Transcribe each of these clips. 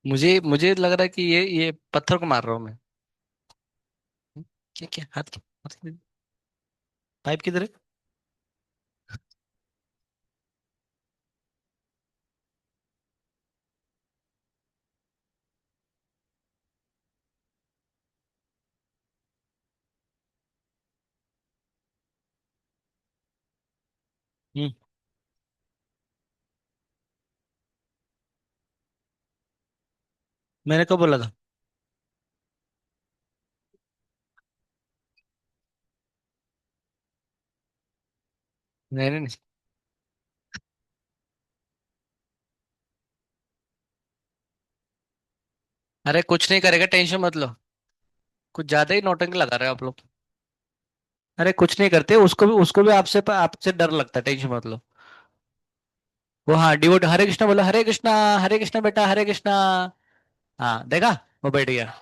मुझे मुझे लग रहा है कि ये पत्थर को मार रहा हूँ मैं। क्या क्या हाथ पाइप किधर है? हम्म। मैंने कब बोला था? नहीं नहीं नहीं। अरे कुछ नहीं करेगा, टेंशन मत लो। कुछ ज्यादा ही नौटंकी लगा रहे हो आप लोग। अरे कुछ नहीं करते, उसको भी आपसे आपसे डर लगता है, टेंशन मत लो। वो हाँ डिवोट, हरे कृष्णा बोला, हरे कृष्णा बेटा, हरे कृष्णा। हाँ देखा, वो बैठ गया।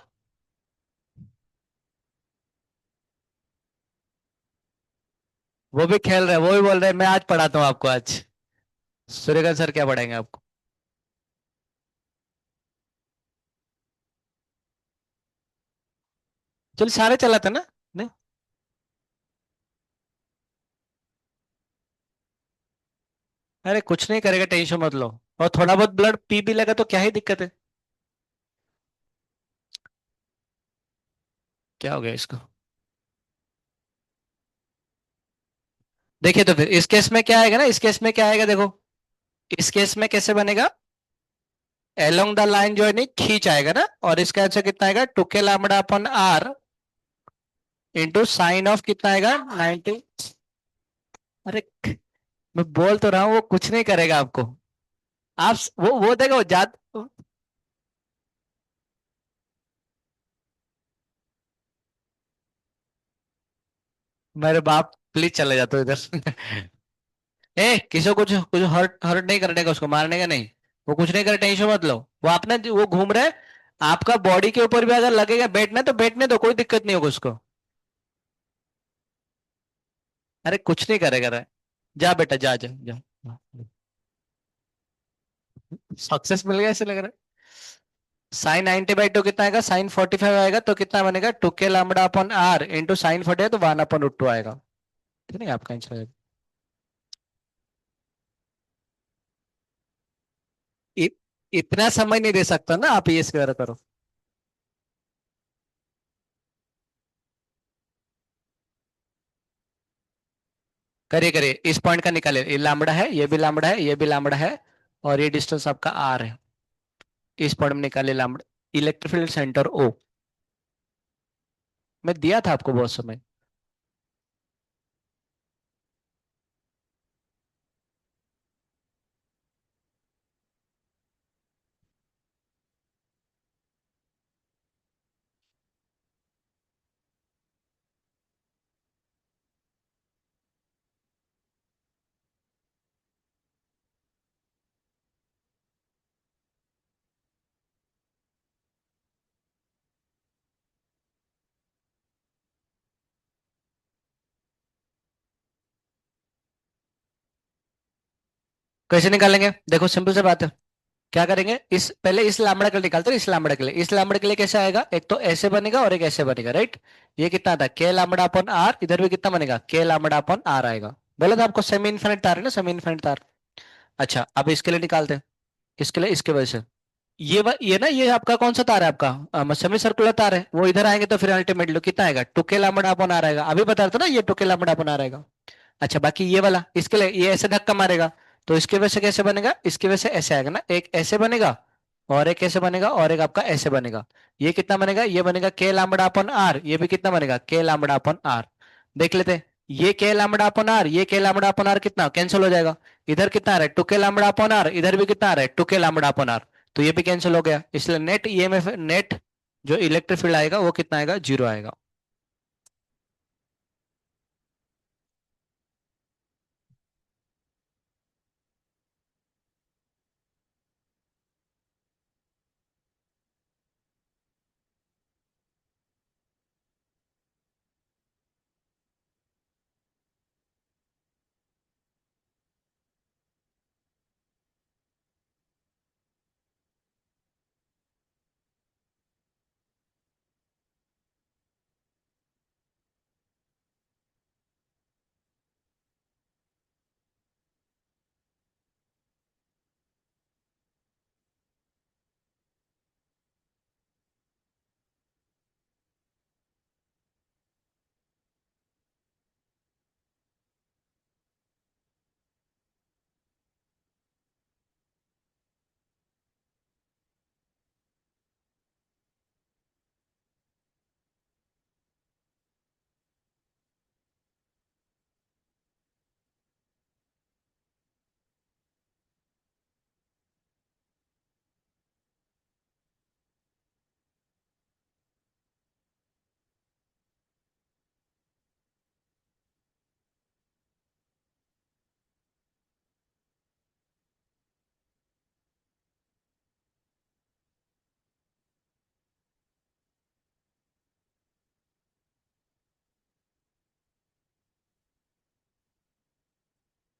वो भी खेल रहे, वो भी बोल रहे मैं आज पढ़ाता हूँ आपको आज। सूर्यकांत सर क्या पढ़ाएंगे आपको? चल सारे चलाते ना। नहीं। अरे कुछ नहीं करेगा, टेंशन मत लो। और थोड़ा बहुत ब्लड पी भी लगा तो क्या ही दिक्कत है? क्या हो गया इसको? देखिए तो फिर इस केस में क्या आएगा ना, इस केस में क्या आएगा देखो। इस केस में कैसे बनेगा? एलोंग द लाइन जॉइनिंग खींच आएगा ना, और इसका आंसर कितना आएगा, टू के lambda upon r into sine of कितना आएगा, 90। अरे मैं बोल तो रहा हूँ वो कुछ नहीं करेगा आपको। वो देखो जात। मेरे बाप प्लीज चले जाते हो इधर। ए किसी को कुछ कुछ हर्ट हर्ट नहीं करने का, उसको मारने का नहीं। वो कुछ नहीं करे, टेंशन मत लो। वो अपने वो घूम रहे। आपका बॉडी के ऊपर भी अगर लगेगा बैठना तो बैठने दो, कोई दिक्कत नहीं होगा उसको। अरे कुछ नहीं करेगा रे। जा बेटा, जा जा जा। सक्सेस मिल गया ऐसे लग रहा है। साइन 90/2 कितना आएगा, साइन 45 आएगा तो कितना बनेगा, टू के lambda upon r into sine 40 तो 1/√2 आएगा। ठीक है, आपका आंसर आएगा। इ, इतना समय नहीं दे सकता ना आप, ये स्क्वायर करो। करिए करिए, इस पॉइंट का निकालिए, ये लैम्बडा है, ये भी लैम्बडा है, ये भी लैम्बडा है। और ये डिस्टेंस आपका आर है। इस पॉइंट में निकालिए lambda. Electric field centre O. मैं दिया था आपको बहुत समय। कैसे निकालेंगे, देखो सिंपल सी बात है। क्या करेंगे, इस पहले इस लैम्बडा के लिए निकालते हैं, इस लैम्बडा के लिए, इस लैम्बडा के लिए कैसे आएगा, एक तो ऐसे बनेगा और एक ऐसे बनेगा, राइट। ये कितना था, के लैम्बडा अपॉन आर, इधर भी कितना बनेगा, के लैम्बडा अपॉन आर आएगा। बोला था आपको सेमी इनफिनिट तार है ना, सेमी इनफिनिट तार। अच्छा अब इसके लिए निकालते हैं। इसके लिए इसके वजह से। ये ना, ये आपका कौन सा तार है आपका, सेमी सर्कुलर तार है, वो इधर आएंगे तो फिर अल्टीमेटली कितना आएगा, टू के लैम्बडा अपॉन आर आएगा, अभी बता रहा था ना ये टू के लैम्बडा अपॉन आर आएगा। अच्छा बाकी ये वाला, इसके लिए ये ऐसे धक्का मारेगा। तो इसके वजह से कैसे बनेगा, इसकी वजह से ऐसे आएगा ना, एक ऐसे बनेगा और एक ऐसे बनेगा और एक आपका ऐसे बनेगा। ये कितना बनेगा, ये बनेगा के लैम्बडा अपॉन आर, ये भी कितना बनेगा, के लैम्बडा अपॉन आर। देख लेते हैं। ये के लैम्बडा अपॉन आर, ये के लैम्बडा अपॉन आर कितना कैंसिल हो जाएगा। इधर कितना आ रहा है, टू के लैम्बडा अपॉन आर, इधर भी कितना आ रहा है, टू के लैम्बडा अपॉन आर। तो ये भी कैंसिल हो गया, इसलिए नेट ईएमएफ, नेट जो इलेक्ट्रिक फील्ड आएगा वो कितना आएगा, 0 आएगा।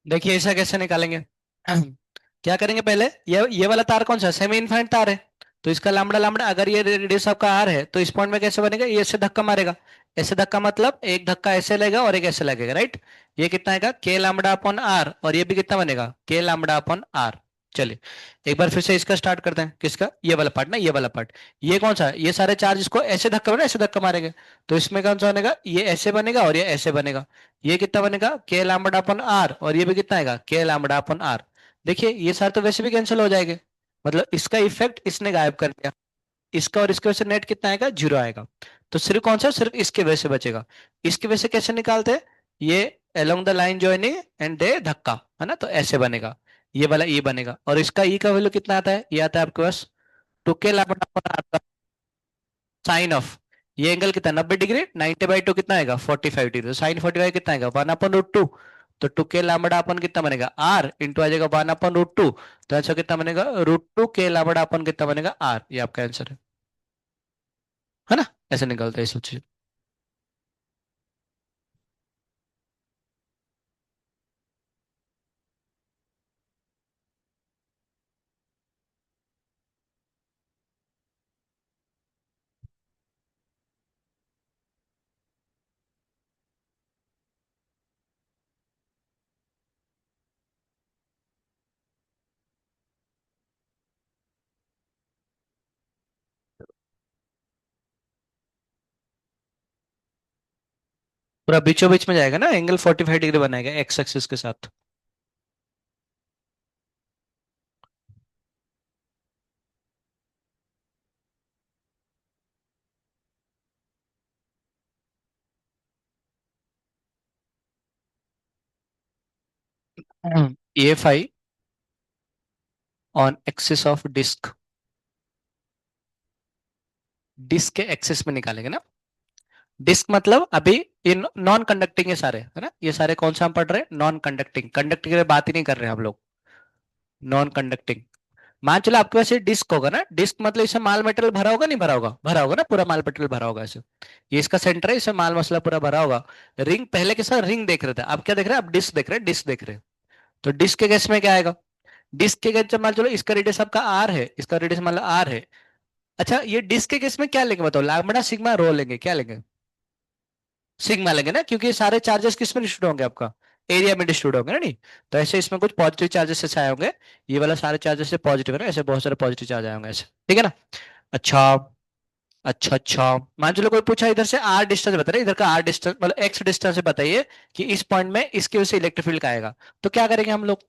देखिए ऐसा कैसे निकालेंगे। क्या करेंगे पहले, ये वाला तार कौन सा सेमी इनफाइनाइट तार है, तो इसका लैम्बडा लैम्बडा, अगर ये रेडियस आपका आर है तो इस पॉइंट में कैसे बनेगा, ये ऐसे धक्का मारेगा। ऐसे धक्का मतलब एक धक्का ऐसे लगेगा और एक ऐसे लगेगा, राइट। ये कितना आएगा के लैम्बडा अपॉन आर, और ये भी कितना बनेगा के लैम्बडा अपॉन आर। चलिए एक बार फिर से इसका स्टार्ट करते हैं, किसका, ये वाला पार्ट ना, ये वाला पार्ट। ये कौन सा है, ये सारे चार्ज इसको ऐसे धक्का मारे, ऐसे धक्का मारेंगे, तो इसमें कौन सा बनेगा, ये ऐसे बनेगा और ये ऐसे बनेगा। ये कितना बनेगा के लैम्बडा अपन आर, और ये भी कितना आएगा के लैम्बडा अपन आर। देखिए ये सारे तो वैसे भी कैंसिल हो जाएंगे, मतलब इसका इफेक्ट इसने गायब कर दिया। इसका और इसके वजह से नेट कितना आएगा, जीरो आएगा। तो सिर्फ कौन सा, सिर्फ इसके वजह से बचेगा। इसकी वजह से कैसे निकालते हैं, ये along the line joining and they धक्का, है ना, तो ऐसे बनेगा। ये वाला ई बनेगा, और इसका ई का वैल्यू कितना आता है, ये आता है आपके पास टू के lambda upon R sine of. ये एंगल कितना 90 डिग्री, 90/2 कितना आएगा 45 डिग्री, तो साइन 45 कितना आएगा 1/√2। तो टू के लामड़ा अपन कितना बनेगा आर इंटू आ जाएगा 1/√2। तो आंसर कितना बनेगा √2 के लामड़ा अपन कितना बनेगा आर, ये आपका आंसर है ना। ऐसे निकलता है इस चीज। पूरा बीचों बीच में जाएगा ना, एंगल 45 डिग्री बनाएगा एक्स एक्सिस के साथ। A phi on axis of disc, disc के एक्सिस में निकालेंगे ना। डिस्क मतलब अभी ये नॉन कंडक्टिंग है सारे, है ना, ये सारे कौन सा हम पढ़ रहे हैं, नॉन कंडक्टिंग, कंडक्टिंग की बात ही नहीं कर रहे हैं हम लोग, नॉन कंडक्टिंग। मान चलो आपके पास ये डिस्क होगा ना, डिस्क मतलब इसमें माल मटेरियल भरा होगा, नहीं भरा होगा, भरा होगा ना, पूरा माल मटेरियल भरा होगा ऐसे। ये इसका सेंटर है, इसमें माल मसला पूरा भरा होगा। रिंग पहले के साथ रिंग देख रहे थे, अब क्या देख रहे हैं, अब डिस्क देख रहे हैं, डिस्क देख रहे हैं। तो डिस्क के केस में क्या आएगा, डिस्क के केस में मान चलो इसका रेडियस आपका आर है, इसका रेडियस मान लो आर है। अच्छा ये डिस्क के केस में क्या लेंगे बताओ, लैम्बडा सिग्मा रो लेंगे, क्या लेंगे, सिग्मा लेंगे ना, क्योंकि सारे चार्जेस किस में डिस्ट्रीब्यूट होंगे आपका, एरिया में डिस्ट्रीब्यूट होंगे ना, नहीं। तो ऐसे इसमें कुछ पॉजिटिव चार्जेस ऐसे आए होंगे, ये वाला सारे चार्जेस से पॉजिटिव है ना, ऐसे बहुत सारे पॉजिटिव चार्ज आए होंगे ऐसे, ठीक है ना। अच्छा अच्छा मान चलो कोई पूछा इधर से आर डिस्टेंस बता रहे, इधर का आर डिस्टेंस मतलब एक्स डिस्टेंस से बताइए कि इस पॉइंट में इसकी वजह से इलेक्ट्रिक फील्ड का आएगा। तो क्या करेंगे हम लोग,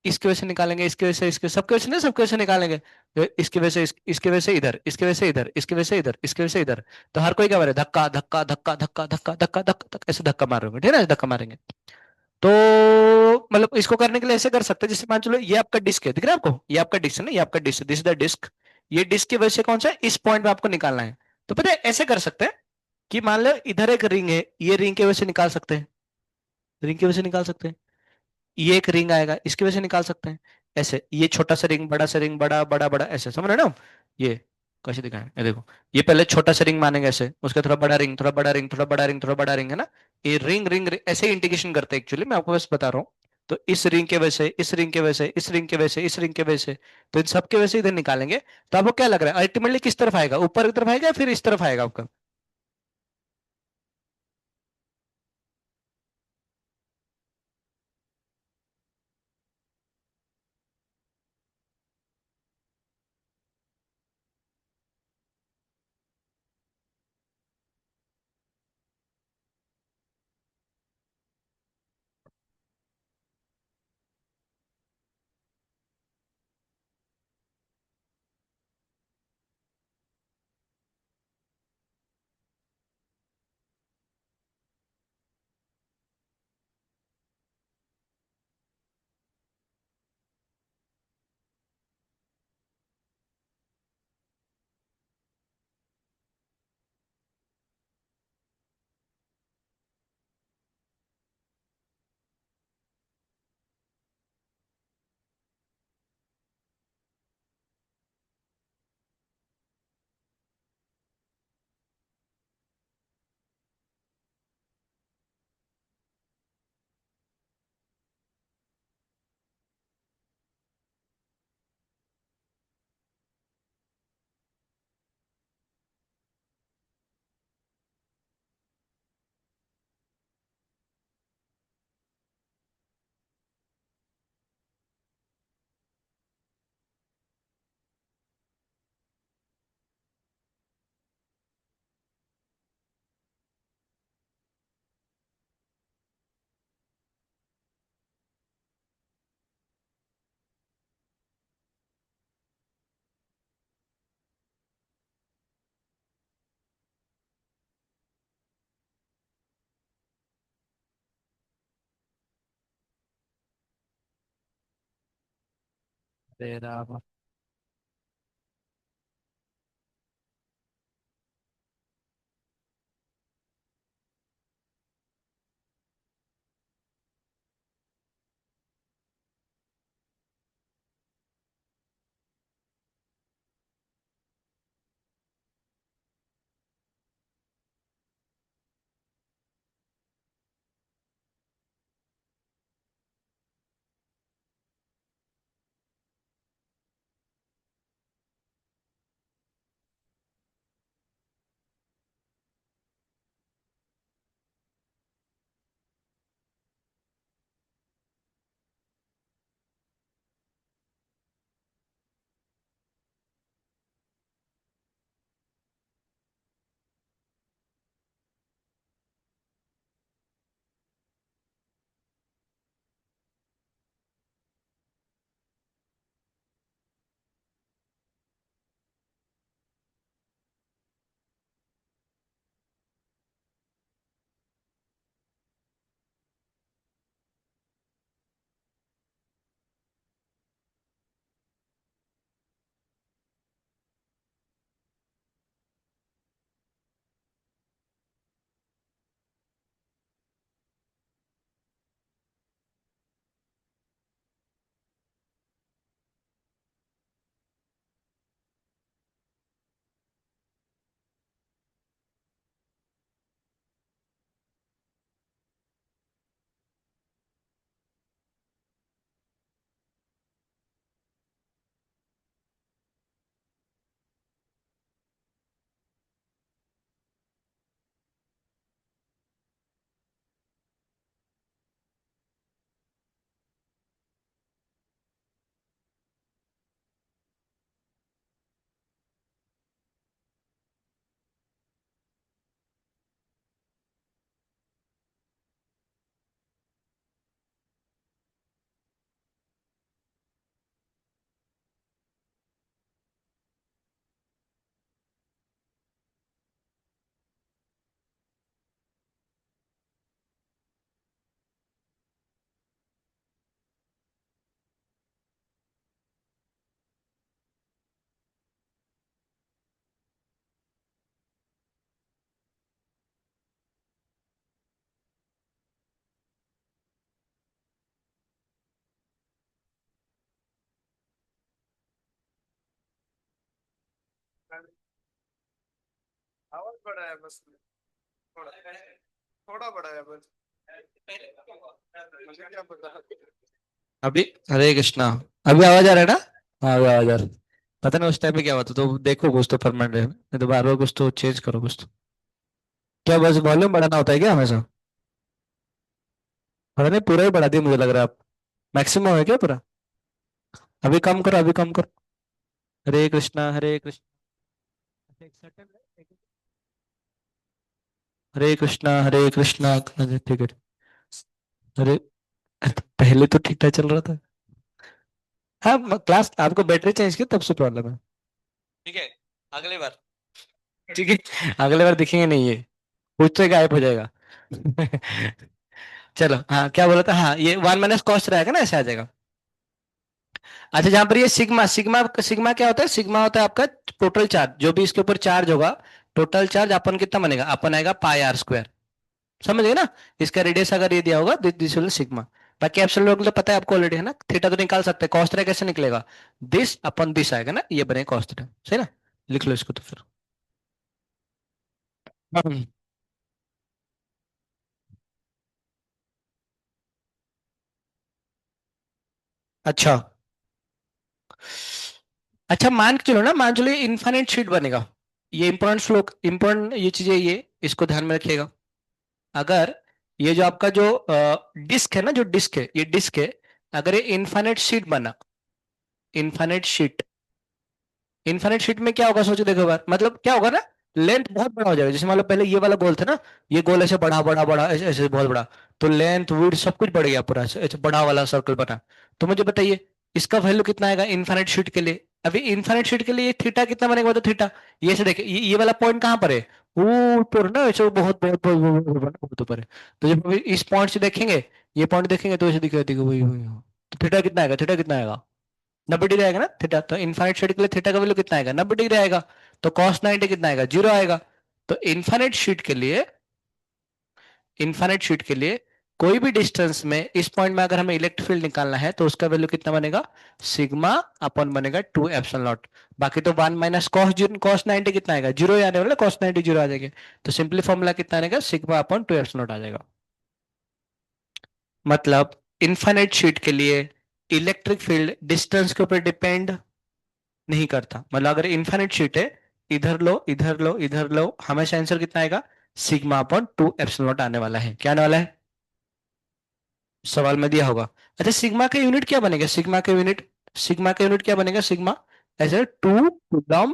इसकी वजह से निकालेंगे, इसकी वजह से, इसके सबके वजह से नहीं, सबके वजह से निकालेंगे। तो इसकी वजह से इसकी वजह से इधर, इसकी वजह से इधर, इसकी वजह से इधर, इसकी वजह से इधर। तो हर कोई क्या मारे, धक्का धक्का धक्का धक्का धक्का धक्का धक्का धक्का, ऐसे धक्का मारेंगे, ठीक है ना, ऐसे धक्का मारेंगे। तो मतलब इसको करने के लिए ऐसे कर सकते हैं, जैसे मान चलो ये आपका डिस्क है, दिख रहा है आपको, ये आपका डिस्क है ना, ये आपका disc, this is the disc. ये डिस्क की वजह से कौन सा है? इस पॉइंट में आपको निकालना है। तो पता है ऐसे कर सकते हैं कि मान लो इधर एक रिंग है, ये रिंग की वजह से निकाल सकते हैं, रिंग की वजह से निकाल सकते हैं। ये एक रिंग आएगा, इसकी वजह से निकाल सकते हैं। ऐसे ये छोटा सा रिंग, बड़ा सा रिंग, बड़ा बड़ा बड़ा, ऐसे समझ रहे हो ना। ये कैसे दिखाएं, ये देखो, ये पहले छोटा सा रिंग मानेंगे ऐसे, उसका थोड़ा बड़ा रिंग, थोड़ा बड़ा रिंग, थोड़ा बड़ा रिंग, थोड़ा बड़ा रिंग, है ना। ये रिंग रिंग रिंग ऐसे ही इंटीग्रेशन करते हैं एक्चुअली, मैं आपको बस बता रहा हूँ। तो इस रिंग के वजह से, इस रिंग के वजह से, इस रिंग के वजह से, इस रिंग के वजह से, तो इन सब के वजह से इधर निकालेंगे। तो आपको क्या लग रहा है अल्टीमेटली किस तरफ आएगा, ऊपर की तरफ आएगा या फिर इस तरफ आएगा आपका। दे राम। आवाज बड़ा है बस। थोड़ा थोड़ा बड़ा है बस। मुझे क्या पता। अभी हरे कृष्णा। अभी आवाज आ रहा है ना? हाँ अभी आवाज आ रहा है। पता नहीं उस टाइम पे क्या हुआ था, तो देखो कुछ तो परमानेंट है, नहीं तो बार बार कुछ तो चेंज करो कुछ तो। क्या बस वॉल्यूम बढ़ाना होता है क्या हमेशा? पता नहीं, पूरा ही बढ़ा दिया मुझे लग रहा है आप। मैक्सिमम है क्या पूरा? अभी कम करो, अभी कम करो। हरे कृष्णा हरे कृष्णा। एक सेकंड। हरे कृष्णा हरे कृष्णा। अरे ठीक है। अरे पहले तो ठीक ठाक चल रहा था। हाँ क्लास आपको बैटरी चेंज की तब से प्रॉब्लम है। ठीक है, अगली बार। ठीक है, अगली बार दिखेंगे नहीं ये, कुछ तो गायब हो जाएगा। चलो हाँ, क्या बोला था? हाँ ये वन माइनस कॉस्ट रहेगा ना, ऐसे आ जाएगा। अच्छा, जहां पर ये सिग्मा सिग्मा सिग्मा क्या होता है? सिग्मा होता है आपका टोटल चार्ज, जो भी इसके ऊपर चार्ज होगा। टोटल चार्ज अपन कितना बनेगा? अपन आएगा पाई आर स्क्वायर। समझ गए ना? इसका रेडियस अगर ये दिया होगा, दिस विल सिग्मा। बाकी एप्सिलॉन तो पता है आपको ऑलरेडी, है ना? थीटा तो निकाल सकते हैं, कॉस थीटा कैसे निकलेगा? दिस अपन दिस आएगा ना, ये बनेगा कॉस थीटा। सही ना? लिख लो इसको तो फिर। हम्म, अच्छा। अच्छा मान के चलो ना, मान चलो ये इनफाइनाइट शीट बनेगा। ये इंपॉर्टेंट फ्लो, इंपॉर्टेंट ये चीजें, ये इसको ध्यान में रखिएगा। अगर ये जो आपका जो डिस्क है ना, जो डिस्क है, ये डिस्क है। अगर ये इनफाइनाइट शीट बना, इनफाइनाइट शीट, इनफाइनाइट शीट में क्या होगा सोचो, देखो बार मतलब क्या होगा ना, लेंथ बहुत बड़ा हो जाएगा। जैसे मान लो पहले ये वाला गोल था ना, ये गोल ऐसे बढ़ा बढ़ा बढ़ा, ऐसे ऐसे बहुत बड़ा। तो लेंथ विड्थ सब कुछ बढ़ गया, पूरा ऐसे ऐसे बड़ा वाला सर्कल बना। तो मुझे बताइए इसका वैल्यू कितना आएगा इनफाइनाइट शीट के लिए? अभी इनफाइनाइट शीट के लिए ये थीटा कितना बनेगा? तो थीटा, ये से देखिए, ये वाला पॉइंट कहाँ पर है? ऊपर ना, ऐसे बहुत बहुत बहुत बहुत बहुत बहुत बहुत ऊपर है। तो जब अभी इस पॉइंट से देखेंगे, ये पॉइंट देखेंगे तो ऐसे दिखेगा, देखो वही वही। तो थीटा कितना आएगा? थीटा कितना आएगा? 90 डिग्री आएगा ना थीटा, तो इनफाइनाइट शीट के लिए थीटा का वैल्यू कितना आएगा, 90 डिग्री आएगा। तो cos 90 कितना आएगा, 0 आएगा। तो इनफाइनाइट शीट के लिए कोई भी डिस्टेंस में इस पॉइंट में अगर हमें इलेक्ट्रिक फील्ड निकालना है तो उसका वैल्यू कितना बनेगा, सिग्मा अपॉन बनेगा 2 एप्सिलॉन नॉट। बाकी तो 1 माइनस कॉस 90 कितना आएगा, 0 ही आने वाला, कॉस 90 0 आ जाएगा। तो सिंपली फॉर्मूला कितना आएगा, सिग्मा अपॉन 2 एप्सिलॉन नॉट आ जाएगा। मतलब इनफाइनाइट शीट के लिए इलेक्ट्रिक फील्ड डिस्टेंस के ऊपर डिपेंड नहीं करता। मतलब अगर इनफाइनाइट शीट है, इधर लो इधर लो इधर लो, हमेशा आंसर कितना आएगा, सिग्मा अपॉन 2 एप्सिलॉन नॉट आने वाला है। क्या आने वाला है, सवाल में दिया होगा। अच्छा सिग्मा का यूनिट क्या बनेगा, सिग्मा का यूनिट क्या बनेगा, सिग्मा ऐसे 2 कूलम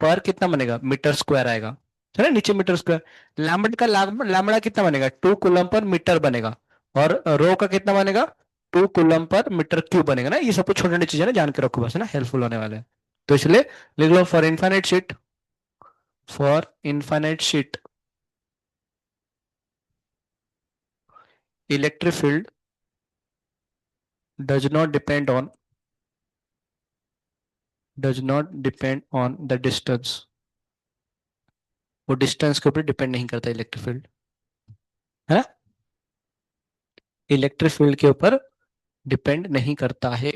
पर कितना बनेगा, मीटर स्क्वायर आएगा, है ना, नीचे मीटर स्क्वायर। लैम्बडा का लैम्बडा कितना बनेगा, 2 कूलम पर मीटर बनेगा। और रो का कितना बनेगा, 2 कूलम पर मीटर क्यूब बनेगा ना। ये सब कुछ छोटी छोटी चीजें ना, जान के रखो बस, है ना, हेल्पफुल होने वाले हैं। तो इसलिए लिख लो, for infinite sheet electric field does not depend on the distance. वो डिस्टेंस के ऊपर डिपेंड नहीं करता इलेक्ट्रिक फील्ड, है ना, इलेक्ट्रिक फील्ड के ऊपर डिपेंड नहीं करता है।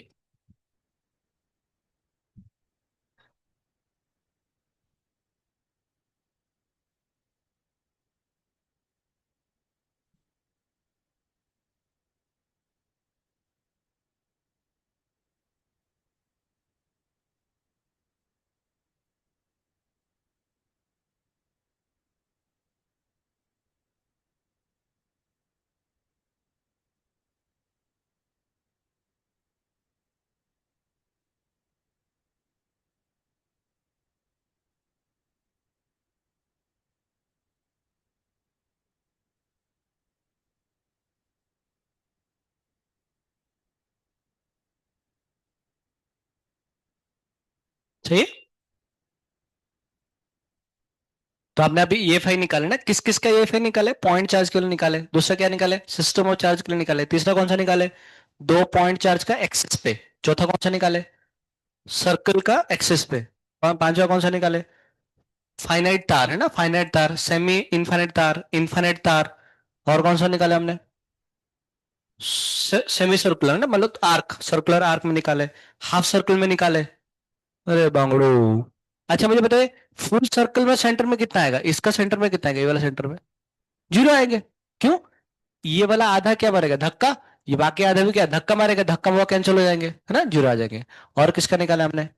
सही है? तो आपने अभी ये फाई निकाले ना, किस किस का ये फाई निकाले, पॉइंट चार्ज के लिए निकाले, दूसरा क्या निकाले, सिस्टम ऑफ चार्ज के लिए निकाले, तीसरा कौन सा निकाले, दो पॉइंट चार्ज का एक्सिस पे, चौथा कौन सा निकाले, सर्कल का एक्सिस पे, और पांचवा कौन सा निकाले, फाइनाइट तार, है ना, फाइनाइट तार, सेमी इनफाइनाइट तार, इनफाइनाइट तार, और कौन सा निकाले हमने, सेमी सर्कुलर ना, मतलब आर्क, सर्कुलर आर्क में निकाले, हाफ सर्कल में निकाले। अरे बांगड़ू। अच्छा मुझे बताइए, फुल सर्कल में सेंटर में कितना आएगा, इसका सेंटर में कितना आएगा, ये वाला सेंटर में 0 आएंगे। क्यों, ये वाला आधा क्या मारेगा, धक्का, ये बाकी आधा भी क्या धक्का मारेगा, धक्का वो कैंसिल हो जाएंगे, है ना, 0 आ जाएंगे। और किसका निकाला हमने,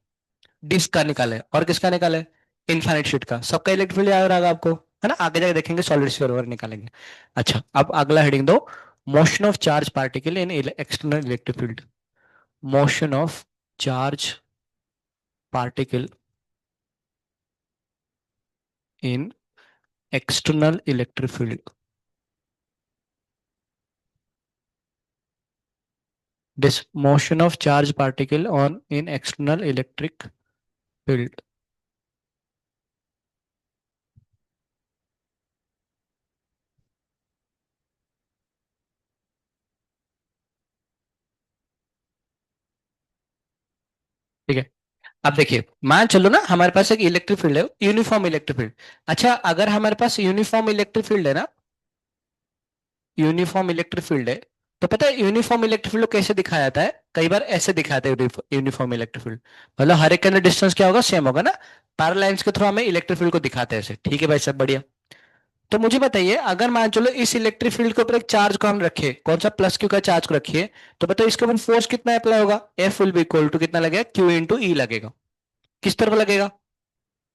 डिस्क का निकाले, और किसका निकाले, इनफाइनाइट शीट का। सबका इलेक्ट्रिक फील्ड याद रहा आपको, है ना, आगे जाके देखेंगे सॉलिड स्फीयर वगैरह निकालेंगे। अच्छा अब अगला हेडिंग दो, motion of charge particle in external electric field. Motion of charge particle in external electric field. This motion of charge particle on in external electric field. ठीक है, अब देखिए मान चलो ना हमारे पास एक इलेक्ट्रिक फील्ड है, यूनिफॉर्म इलेक्ट्रिक फील्ड। अच्छा अगर हमारे पास यूनिफॉर्म इलेक्ट्रिक फील्ड है ना, यूनिफॉर्म इलेक्ट्रिक फील्ड है, तो पता है यूनिफॉर्म इलेक्ट्रिक फील्ड को कैसे दिखाया जाता है, कई बार ऐसे दिखाते हैं यूनिफॉर्म इलेक्ट्रिक फील्ड। मतलब हर एक के अंदर डिस्टेंस क्या होगा, सेम होगा ना, पैरेलल लाइंस के थ्रू हमें इलेक्ट्रिक फील्ड को दिखाते हैं ऐसे। ठीक है भाई सब बढ़िया। तो मुझे बताइए अगर मान चलो इस इलेक्ट्रिक फील्ड के ऊपर एक चार्ज को हम रखे, कौन सा, प्लस क्यू का चार्ज को रखिए, तो बताओ इसके ऊपर फोर्स कितना अप्लाई होगा, F will be equal to कितना लगेगा, क्यू इंटू ई लगेगा। किस तरफ लगेगा,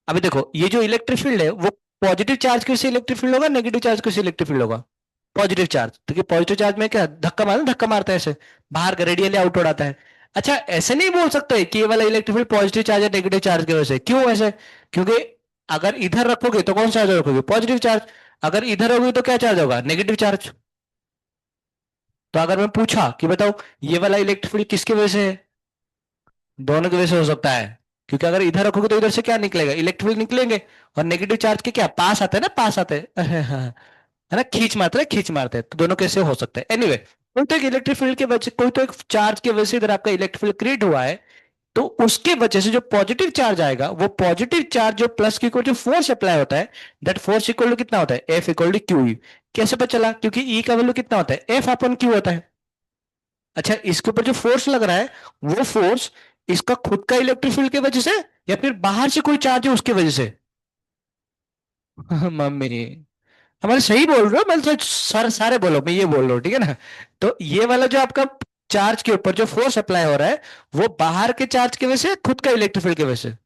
अभी देखो ये जो इलेक्ट्रिक फील्ड है वो पॉजिटिव चार्ज के से इलेक्ट्रिक फील्ड होगा, नेगेटिव चार्ज के से इलेक्ट्रिक फील्ड होगा, पॉजिटिव चार्ज। तो पॉजिटिव चार्ज में क्या धक्का मारता है ऐसे, बाहर का रेडियली आउटवर्ड आता है। अच्छा ऐसे नहीं बोल सकते कि ये वाला इलेक्ट्रिक फील्ड पॉजिटिव चार्ज है नेगेटिव चार्ज की वजह से, क्यों ऐसे, क्योंकि अगर इधर रखोगे तो कौन सा चार्ज रखोगे, पॉजिटिव चार्ज, अगर इधर होगी तो क्या चार्ज होगा, नेगेटिव चार्ज। तो अगर मैं पूछा कि बताओ ये वाला इलेक्ट्रिक फील्ड किसकी वजह से है, दोनों की वजह से हो सकता है। क्योंकि अगर इधर रखोगे तो इधर से क्या निकलेगा, इलेक्ट्रिक फील्ड निकलेंगे, और नेगेटिव चार्ज के क्या पास आते हैं ना, पास आते हैं है ना, खींच मारते हैं, तो दोनों कैसे हो सकते हैं, एनीवे। कोई तो एक इलेक्ट्रिक फील्ड की वजह, कोई तो एक चार्ज की वजह से इधर आपका इलेक्ट्रिक फील्ड क्रिएट हुआ है, तो उसके वजह से जो पॉजिटिव चार्ज आएगा, वो पॉजिटिव चार्ज जो प्लस की इक्वल जो फोर्स अप्लाई होता है, दैट फोर्स इक्वल टू कितना होता है, F equal to Q E. कैसे पता चला? क्योंकि ई का वैल्यू कितना होता है, एफ अपॉन क्यू होता है। अच्छा, इसके ऊपर जो फोर्स लग रहा है, वो फोर्स इसका खुद का इलेक्ट्रिक फील्ड की वजह से, या फिर बाहर से कोई चार्ज है उसकी वजह से? मम्मी, हमारे सही बोल रहे हो, मैं तो सारे सारे बोलो, मैं ये बोल रहा हूँ, ठीक है ना? तो ये वाला जो आपका चार्ज के ऊपर जो फोर्स अप्लाई हो रहा है, वो बाहर के चार्ज की वजह से, खुद का इलेक्ट्रिक फील्ड की वजह से?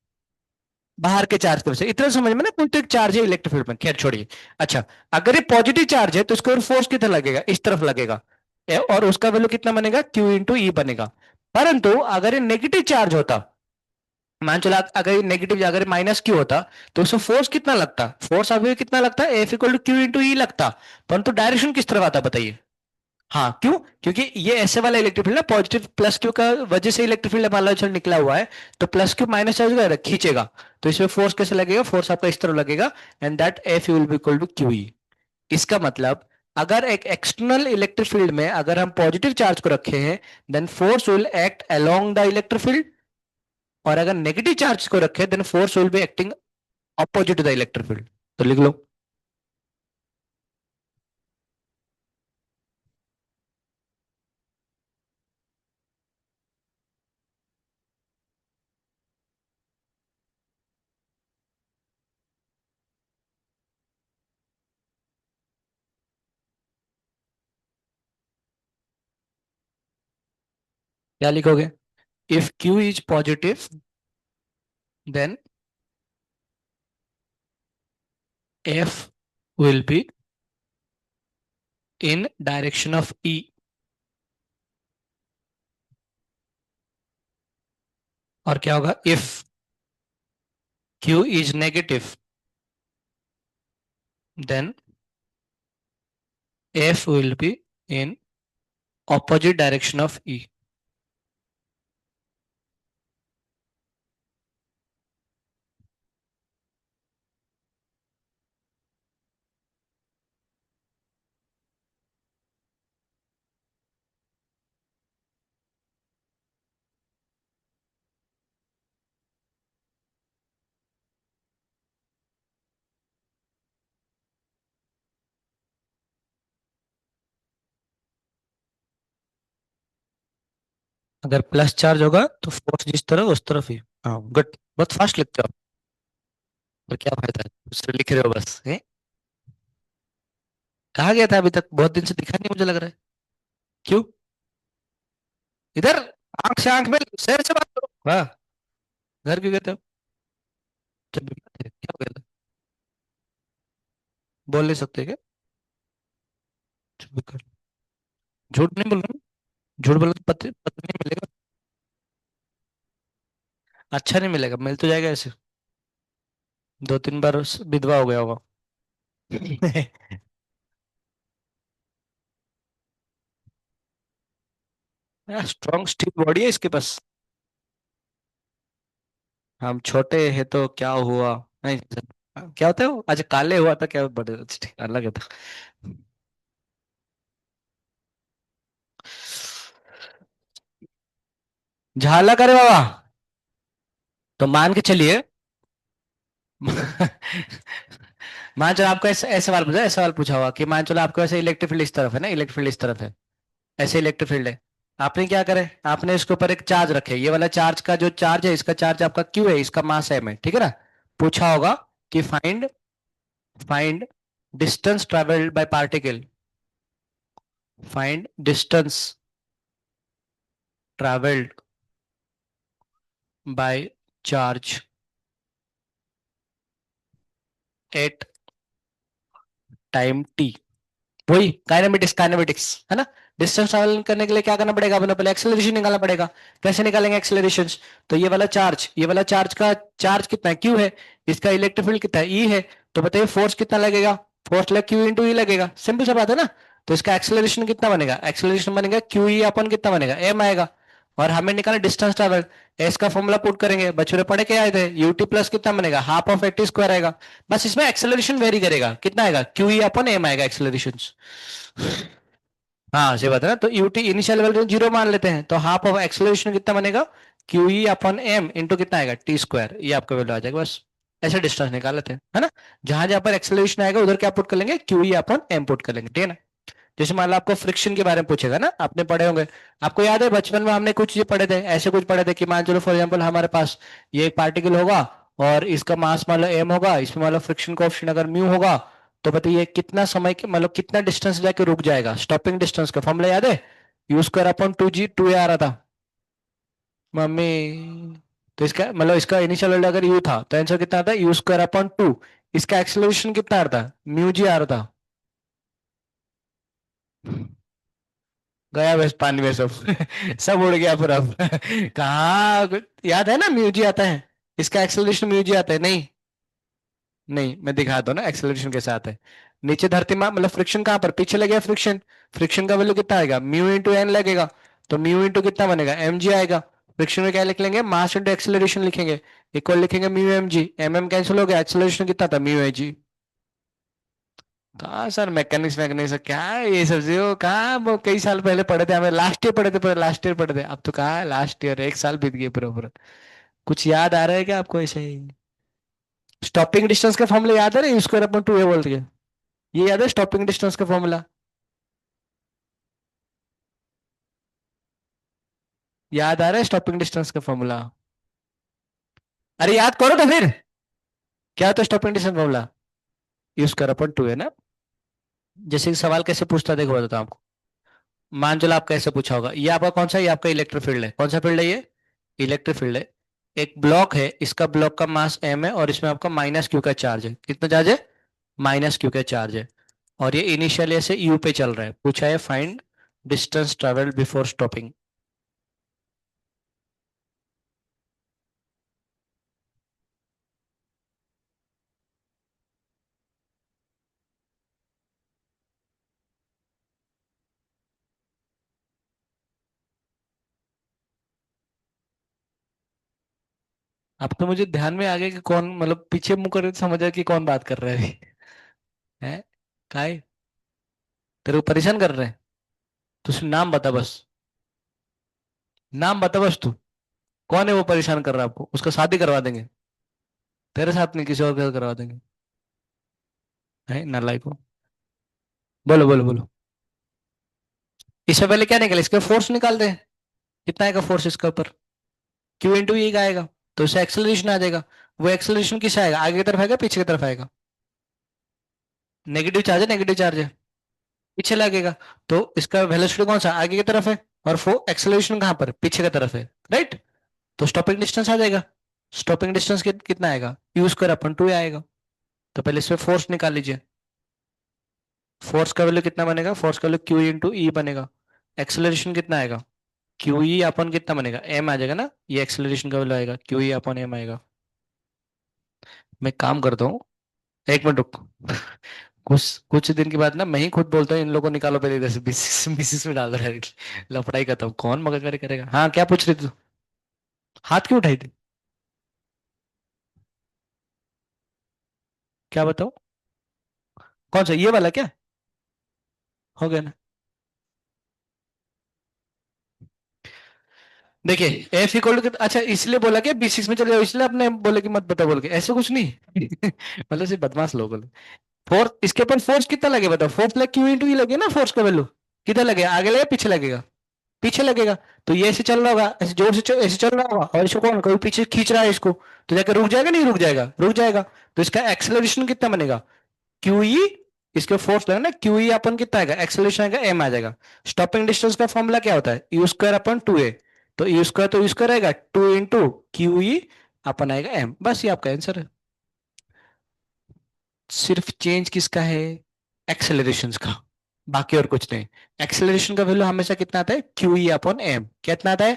बाहर के चार्ज की वजह से। इतना समझ में ना, कोई तो एक चार्ज है इलेक्ट्रिक फील्ड में, खैर छोड़िए। अच्छा, अगर ये पॉजिटिव चार्ज है तो इसके ऊपर फोर्स कितना लगेगा, इस तरफ लगेगा, और उसका वैल्यू कितना बनेगा, क्यू इंटू ई बनेगा। परंतु अगर ये नेगेटिव चार्ज होता, मान चला अगर ये नेगेटिव, अगर माइनस क्यू होता, तो उसमें फोर्स कितना लगता, फोर्स अभी कितना लगता है, F equal to Q into E लगता। परंतु डायरेक्शन किस तरफ आता बताइए? हाँ, क्यों? क्योंकि ये ऐसे वाला इलेक्ट्रिक फील्ड है, पॉजिटिव प्लस क्यू का वजह से इलेक्ट्रिक फील्ड मान लो चल निकला हुआ है, तो प्लस क्यू माइनस चार्ज खींचेगा, तो इसमें फोर्स कैसे लगेगा, फोर्स आपका इस तरफ लगेगा, and that F will be equal to Q E. इसका मतलब, अगर एक एक्सटर्नल इलेक्ट्रिक फील्ड में अगर हम पॉजिटिव चार्ज को रखे हैं, then force will act along the electric field, और अगर नेगेटिव चार्ज को रखे, then force will be acting opposite to the electric field. तो लिख लो। क्या लिखोगे? If Q is positive, then F will be in direction of E. और क्या होगा, if Q is negative, then F will be in opposite direction of E. अगर plus charge होगा तो फोर्स जिस तरह उस तरफ ही। हाँ, गुड। बहुत फास्ट लिखते हो आप। पर क्या फायदा है, दूसरे लिख रहे हो बस है? कहा गया था अभी तक, बहुत दिन से दिखा नहीं मुझे लग रहा है। क्यों? इधर आंख से आंख में, शहर से बात करो। वाह, घर क्यों गए थे? जब बीमार थे, क्या हो गया था? बोल नहीं सकते क्या? चुप भी कर। झूठ नहीं बोल रहा। झूठ बोलो तो पत्र पत्र नहीं मिलेगा। अच्छा नहीं मिलेगा, मिल तो जाएगा ऐसे। दो तीन बार विधवा हो गया होगा। स्ट्रॉन्ग स्टील बॉडी है इसके पास। हम छोटे हैं तो क्या हुआ? नहीं, क्या होता है वो, अच्छा काले हुआ था क्या, बड़े अच्छा, ठीक, अलग है था। झाला करे बाबा। तो मान के चलिए। मान चलो आपको ऐसा ऐसा सवाल पूछा, ऐसा सवाल पूछा हुआ कि मान चलो आपको ऐसे इलेक्ट्रिक फील्ड इस तरफ है ना, इलेक्ट्रिक फील्ड इस तरफ है, ऐसे इलेक्ट्रिक फील्ड है। आपने क्या करे, आपने इसके ऊपर एक चार्ज रखे, ये वाला चार्ज का जो चार्ज है, इसका चार्ज आपका क्यू है, इसका मास है में, ठीक है ना? पूछा होगा कि find find distance travelled by particle, find distance travelled by charge at time T. वही काइनेमेटिक्स, काइनेमेटिक्स है ना? डिस्टेंस ट्रैवल करने के लिए क्या करना पड़ेगा, अपने पहले एक्सेलरेशन निकालना पड़ेगा। कैसे निकालेंगे एक्सेलरेशन? तो ये वाला चार्ज का चार्ज कितना है, क्यू है, इसका इलेक्ट्रिक फील्ड कितना है, ई है। तो बताइए फोर्स कितना लगेगा, फोर्स लग क्यू इंटू ई लगेगा, सिंपल सा बात है ना? तो इसका एक्सेलरेशन कितना बनेगा, एक्सेलरेशन बनेगा क्यू ई अपन कितना बनेगा, एम आएगा। और हमें निकाला डिस्टेंस ट्रैवल, एस का फॉर्मूला पुट करेंगे, बच्चों ने पढ़े के आए थे, यूटी प्लस कितना बनेगा, हाफ ऑफ एटी स्क्वायर आएगा। बस इसमें एक्सेलरेशन वेरी करेगा, कितना आएगा, क्यू ई अपन एम आएगा एक्सेलरेशन। हाँ सही बात है ना, तो यूटी इनिशियल वैल्यू जीरो मान लेते हैं, तो हाफ ऑफ एक्सेलरेशन कितना बनेगा, Q E upon M into कितना आएगा टी स्क्वायर, ये आपका वैल्यू आ जाएगा बस। ऐसे डिस्टेंस निकाल लेते हैं, है ना। जहां जहां पर एक्सेलरेशन आएगा उधर क्या पुट कर लेंगे, Q E upon M put कर लेंगे, ठीक है ना। जैसे मान लो आपको फ्रिक्शन के बारे में पूछेगा ना, आपने पढ़े होंगे, आपको याद है बचपन में हमने कुछ ये पढ़े थे, ऐसे कुछ पढ़े थे कि मान चलो फॉर एग्जांपल हमारे पास ये एक पार्टिकल होगा और इसका मास मान लो एम होगा, इसमें मान लो फ्रिक्शन कोएफिशिएंट अगर म्यू होगा, तो बताइए कितना समय के मतलब कितना डिस्टेंस जाके रुक जाएगा, स्टॉपिंग डिस्टेंस का फॉर्मूला याद है, U square upon two G two A आ रहा था मम्मी। तो इसका मतलब इसका इनिशियल वैल्यू अगर यू था तो आंसर कितना आता है, यू स्क्वायर अपॉन टू, इसका एक्सेलरेशन कितना आ रहा था, म्यू जी आ रहा था। गया बस पानी में सब सब उड़ गया पूरा कहाँ याद है ना, म्यूजी आता है, इसका एक्सेलरेशन म्यूजी आता है नहीं। नहीं मैं दिखाता हूँ ना एक्सेलरेशन कैसे आता है। नीचे धरती में मतलब फ्रिक्शन कहाँ पर पीछे लगेगा फ्रिक्शन, फ्रिक्शन का वैल्यू कितना आएगा, म्यू इंटू एन लगेगा, तो म्यू इंटू कितना बनेगा एम जी आएगा। फ्रिक्शन में क्या लिख लेंगे, मास इंटू एक्सेलरेशन लिखेंगे, इक्वल लिखेंगे mu M G, M M cancel हो गया, एक्सेलरेशन कितना था म्यू ए जी। कहाँ सर मैकेनिक्स मैकेनिक्स क्या है ये सब जो कहाँ वो कई साल पहले पढ़े थे, हमें लास्ट ईयर पढ़े थे, पूरे लास्ट ईयर पढ़े थे, अब तो कहाँ लास्ट ईयर एक साल बीत गए पूरा पूरा। कुछ याद आ रहा है क्या आपको ऐसे ही, स्टॉपिंग डिस्टेंस का फॉर्मूला याद है ना, यू स्क्वायर अपॉन टू ए बोल के, ये याद है स्टॉपिंग डिस्टेंस का फॉर्मूला, याद आ रहा है स्टॉपिंग डिस्टेंस का फॉर्मूला, अरे याद करो तो फिर, क्या होता है stopping distance formula, you square upon to है ना। जैसे कि सवाल कैसे पूछता है देखो बताता हूँ आपको, मान चलो आपका ऐसे पूछा होगा, ये आपका कौन सा है, ये आपका इलेक्ट्रिक फील्ड है, कौन सा फील्ड है ये, इलेक्ट्रिक फील्ड है। एक ब्लॉक है, इसका ब्लॉक का मास एम है और इसमें आपका माइनस क्यू का चार्ज है, कितना चार्ज है, माइनस क्यू का चार्ज है। और ये इनिशियल ऐसे यू पे चल रहा है, पूछा है find distance travel before stopping. अब तो मुझे ध्यान में आ गया कि कौन मतलब पीछे मुंह कर समझ कि कौन बात कर रहा है अभी है, काय तेरे को परेशान कर रहे हैं, तू सिर्फ नाम बता बस, नाम बता बस तू, कौन है वो परेशान कर रहा है आपको, उसका शादी करवा देंगे, तेरे साथ नहीं किसी और के साथ करवा देंगे, है नालायक को। बोलो बोलो बोलो, इससे पहले क्या निकले, इसके फोर्स निकाल दे, कितना आएगा फोर्स इसके ऊपर, क्यू इंटू ई का आएगा, तो इससे एक्सेलरेशन आ जाएगा। वो एक्सेलरेशन किस आएगा, आगे की तरफ आएगा पीछे की तरफ आएगा, नेगेटिव चार्ज है, नेगेटिव चार्ज है, पीछे लगेगा। तो इसका वेलोसिटी कौन सा आगे की तरफ है, और वो एक्सेलरेशन कहाँ पर पीछे की तरफ है, राइट। तो स्टॉपिंग डिस्टेंस आ जाएगा, स्टॉपिंग डिस्टेंस कितना आएगा, यू स्क्वायर अपन टू आएगा। तो पहले इसमें फोर्स निकाल लीजिए, फोर्स का वैल्यू कितना बनेगा, फोर्स का वैल्यू क्यू इंटू ई बनेगा, एक्सेलरेशन कितना आएगा, क्यू ई अपन कितना बनेगा एम आ जाएगा ना, ये एक्सेलरेशन का वैल्यू आएगा क्यू ई अपन एम आएगा। मैं काम करता हूँ, एक मिनट रुक, कुछ कुछ दिन के बाद ना मैं ही खुद बोलता हूँ इन लोगों को निकालो पहले इधर से बीसीस बीसीस में डाल दो डायरेक्ट, लफड़ाई खत्म, कौन मगजमारी करेगा। हाँ क्या पूछ रही थी तू, हाथ क्यों उठाई थी, क्या बताओ, कौन सा ये वाला क्या, हो गया ना। देखिए एफ इक्वल टू, अच्छा इसलिए बोला क्या B6 में चले जाओ, इसलिए आपने बोले कि मत बता बोल के, ऐसे कुछ नहीं मतलब सिर्फ बदमाश लोग बोले। फोर्स इसके ऊपर फोर्स कितना लगे बताओ, फोर्स लगे क्यू इंटू ई लगे ना, फोर्स का वैल्यू कितना लगेगा, आगे लगेगा पीछे लगेगा, पीछे लगेगा। तो ये ऐसे चल रहा होगा, ऐसे जोर से ऐसे चल रहा होगा, और इसको कौन कोई पीछे खींच रहा है इसको, तो जाकर रुक जाएगा नहीं, रुक जाएगा रुक जाएगा। तो इसका एक्सेलरेशन कितना बनेगा, क्यू ई, इसके फोर्स लगा ना क्यू ई अपन कितना आएगा, एक्सेलरेशन आएगा एम आ जाएगा। स्टॉपिंग डिस्टेंस का फॉर्मूला क्या होता है, यू स्क्वायर अपन टू ए, तो यू स्क्वायर तो यू स्क्वायर आएगा टू इंटू क्यू ई अपन आएगा एम, बस ये आपका आंसर है। सिर्फ चेंज किसका है, एक्सेलरेशन का, बाकी और कुछ नहीं। एक्सेलरेशन का वैल्यू हमेशा कितना आता है, क्यू ई अपॉन एम, कितना आता है,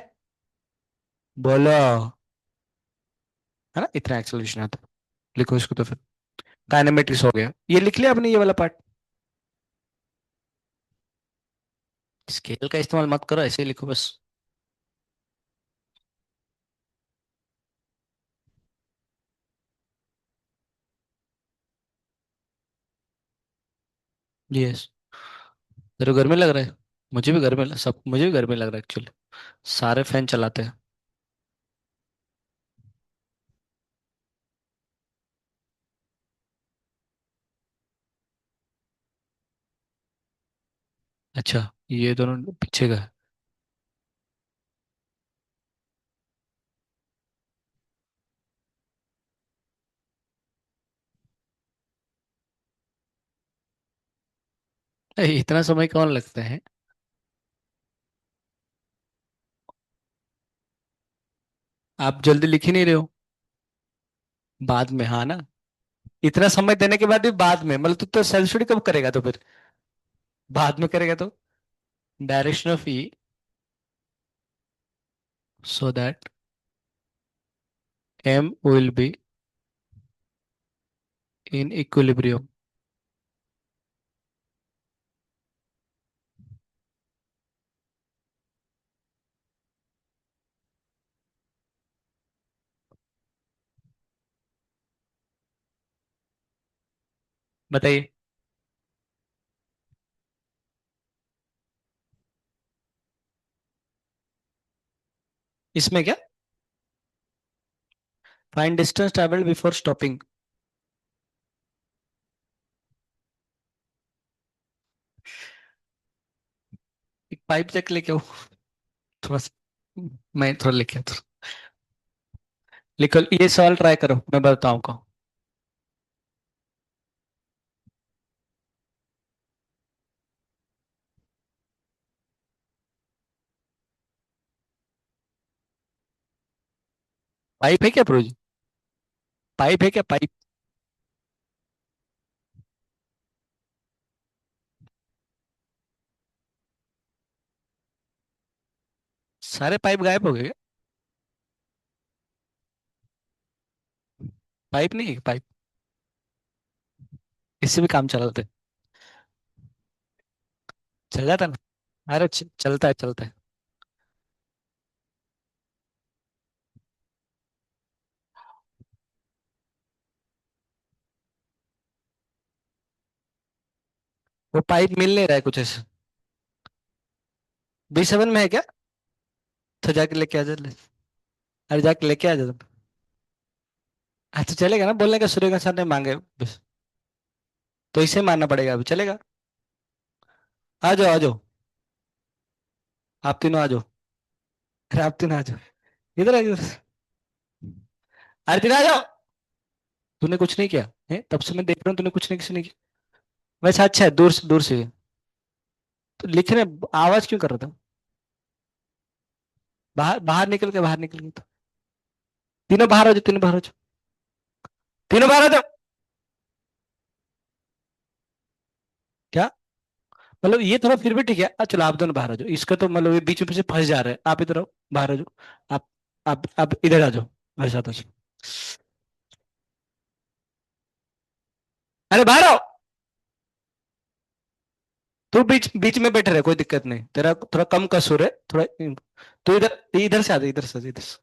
बोलो, है ना, इतना एक्सेलरेशन आता है। लिखो इसको तो फिर, काइनेमेटिक्स हो गया, ये लिख लिया आपने ये वाला पार्ट, स्केल का इस्तेमाल मत करो, ऐसे ही लिखो बस। यस, तेरे को गर्मी लग रहा है, मुझे भी गर्मी लग रहा है एक्चुअली। सारे फैन चलाते हैं। अच्छा, ये दोनों पीछे का है। इतना समय कौन लगता है? आप जल्दी लिख ही नहीं रहे हो। बाद में, हाँ ना। इतना समय देने के बाद भी बाद में, मतलब तू तो सेल्फ स्टडी कब करेगा तो फिर? बाद में करेगा तो? Direction of E, so that M will be in equilibrium. बताइए। इसमें क्या? Find distance travelled before stopping. एक पाइप चेक लेके आओ थोड़ा सा। मैं थोड़ा लेके आता हूँ। लिखो, ये सवाल ट्राई करो, मैं बताऊंगा। पाइप है क्या प्रोजी? पाइप है क्या, पाइप? सारे पाइप गायब हो गए क्या? पाइप नहीं है पाइप? इससे भी काम चलाते। चल जाता ना। अरे चलता है, चलता है। वो पाइप मिल नहीं रहा है कुछ ऐसे। B7 में है क्या? तो जाके लेके आ जा अरे जाके लेके आ जा तुम। हाँ तो चलेगा ना, बोलने का सूर्य सर ने मांगे बस। तो इसे मानना पड़ेगा, अभी चलेगा। आ जाओ, आ जाओ। आप तीनों आ जाओ। अरे आप तीनों आ जाओ। इधर आ, इधर। अरे तीनों आ जाओ। तूने कुछ नहीं किया है, तब से मैं देख रहा हूँ, तूने कुछ नहीं, किसी नहीं किया। वैसे अच्छा है, दूर से, दूर से। तो लिखने आवाज क्यों कर रहा था? बाहर, बाहर निकल के, बाहर निकल के तो। तीनों बाहर हो जाओ, तीनों बाहर हो जाओ। तीनों बाहर हो जाओ। क्या? मतलब ये थोड़ा फिर भी ठीक है। चलो आप दोनों बाहर आ जाओ, इसका तो मतलब ये बीच में से फंस जा रहे हैं। आप इधर आओ, बाहर आ जाओ। आप आप इधर आ जाओ, मेरे साथ आ जाओ। अरे बाहर आओ। तू बीच बीच में बैठे रहे, कोई दिक्कत नहीं, तेरा थोड़ा कम कसूर है थोड़ा। तू इधर, इधर से आ जा, इधर से इधर से।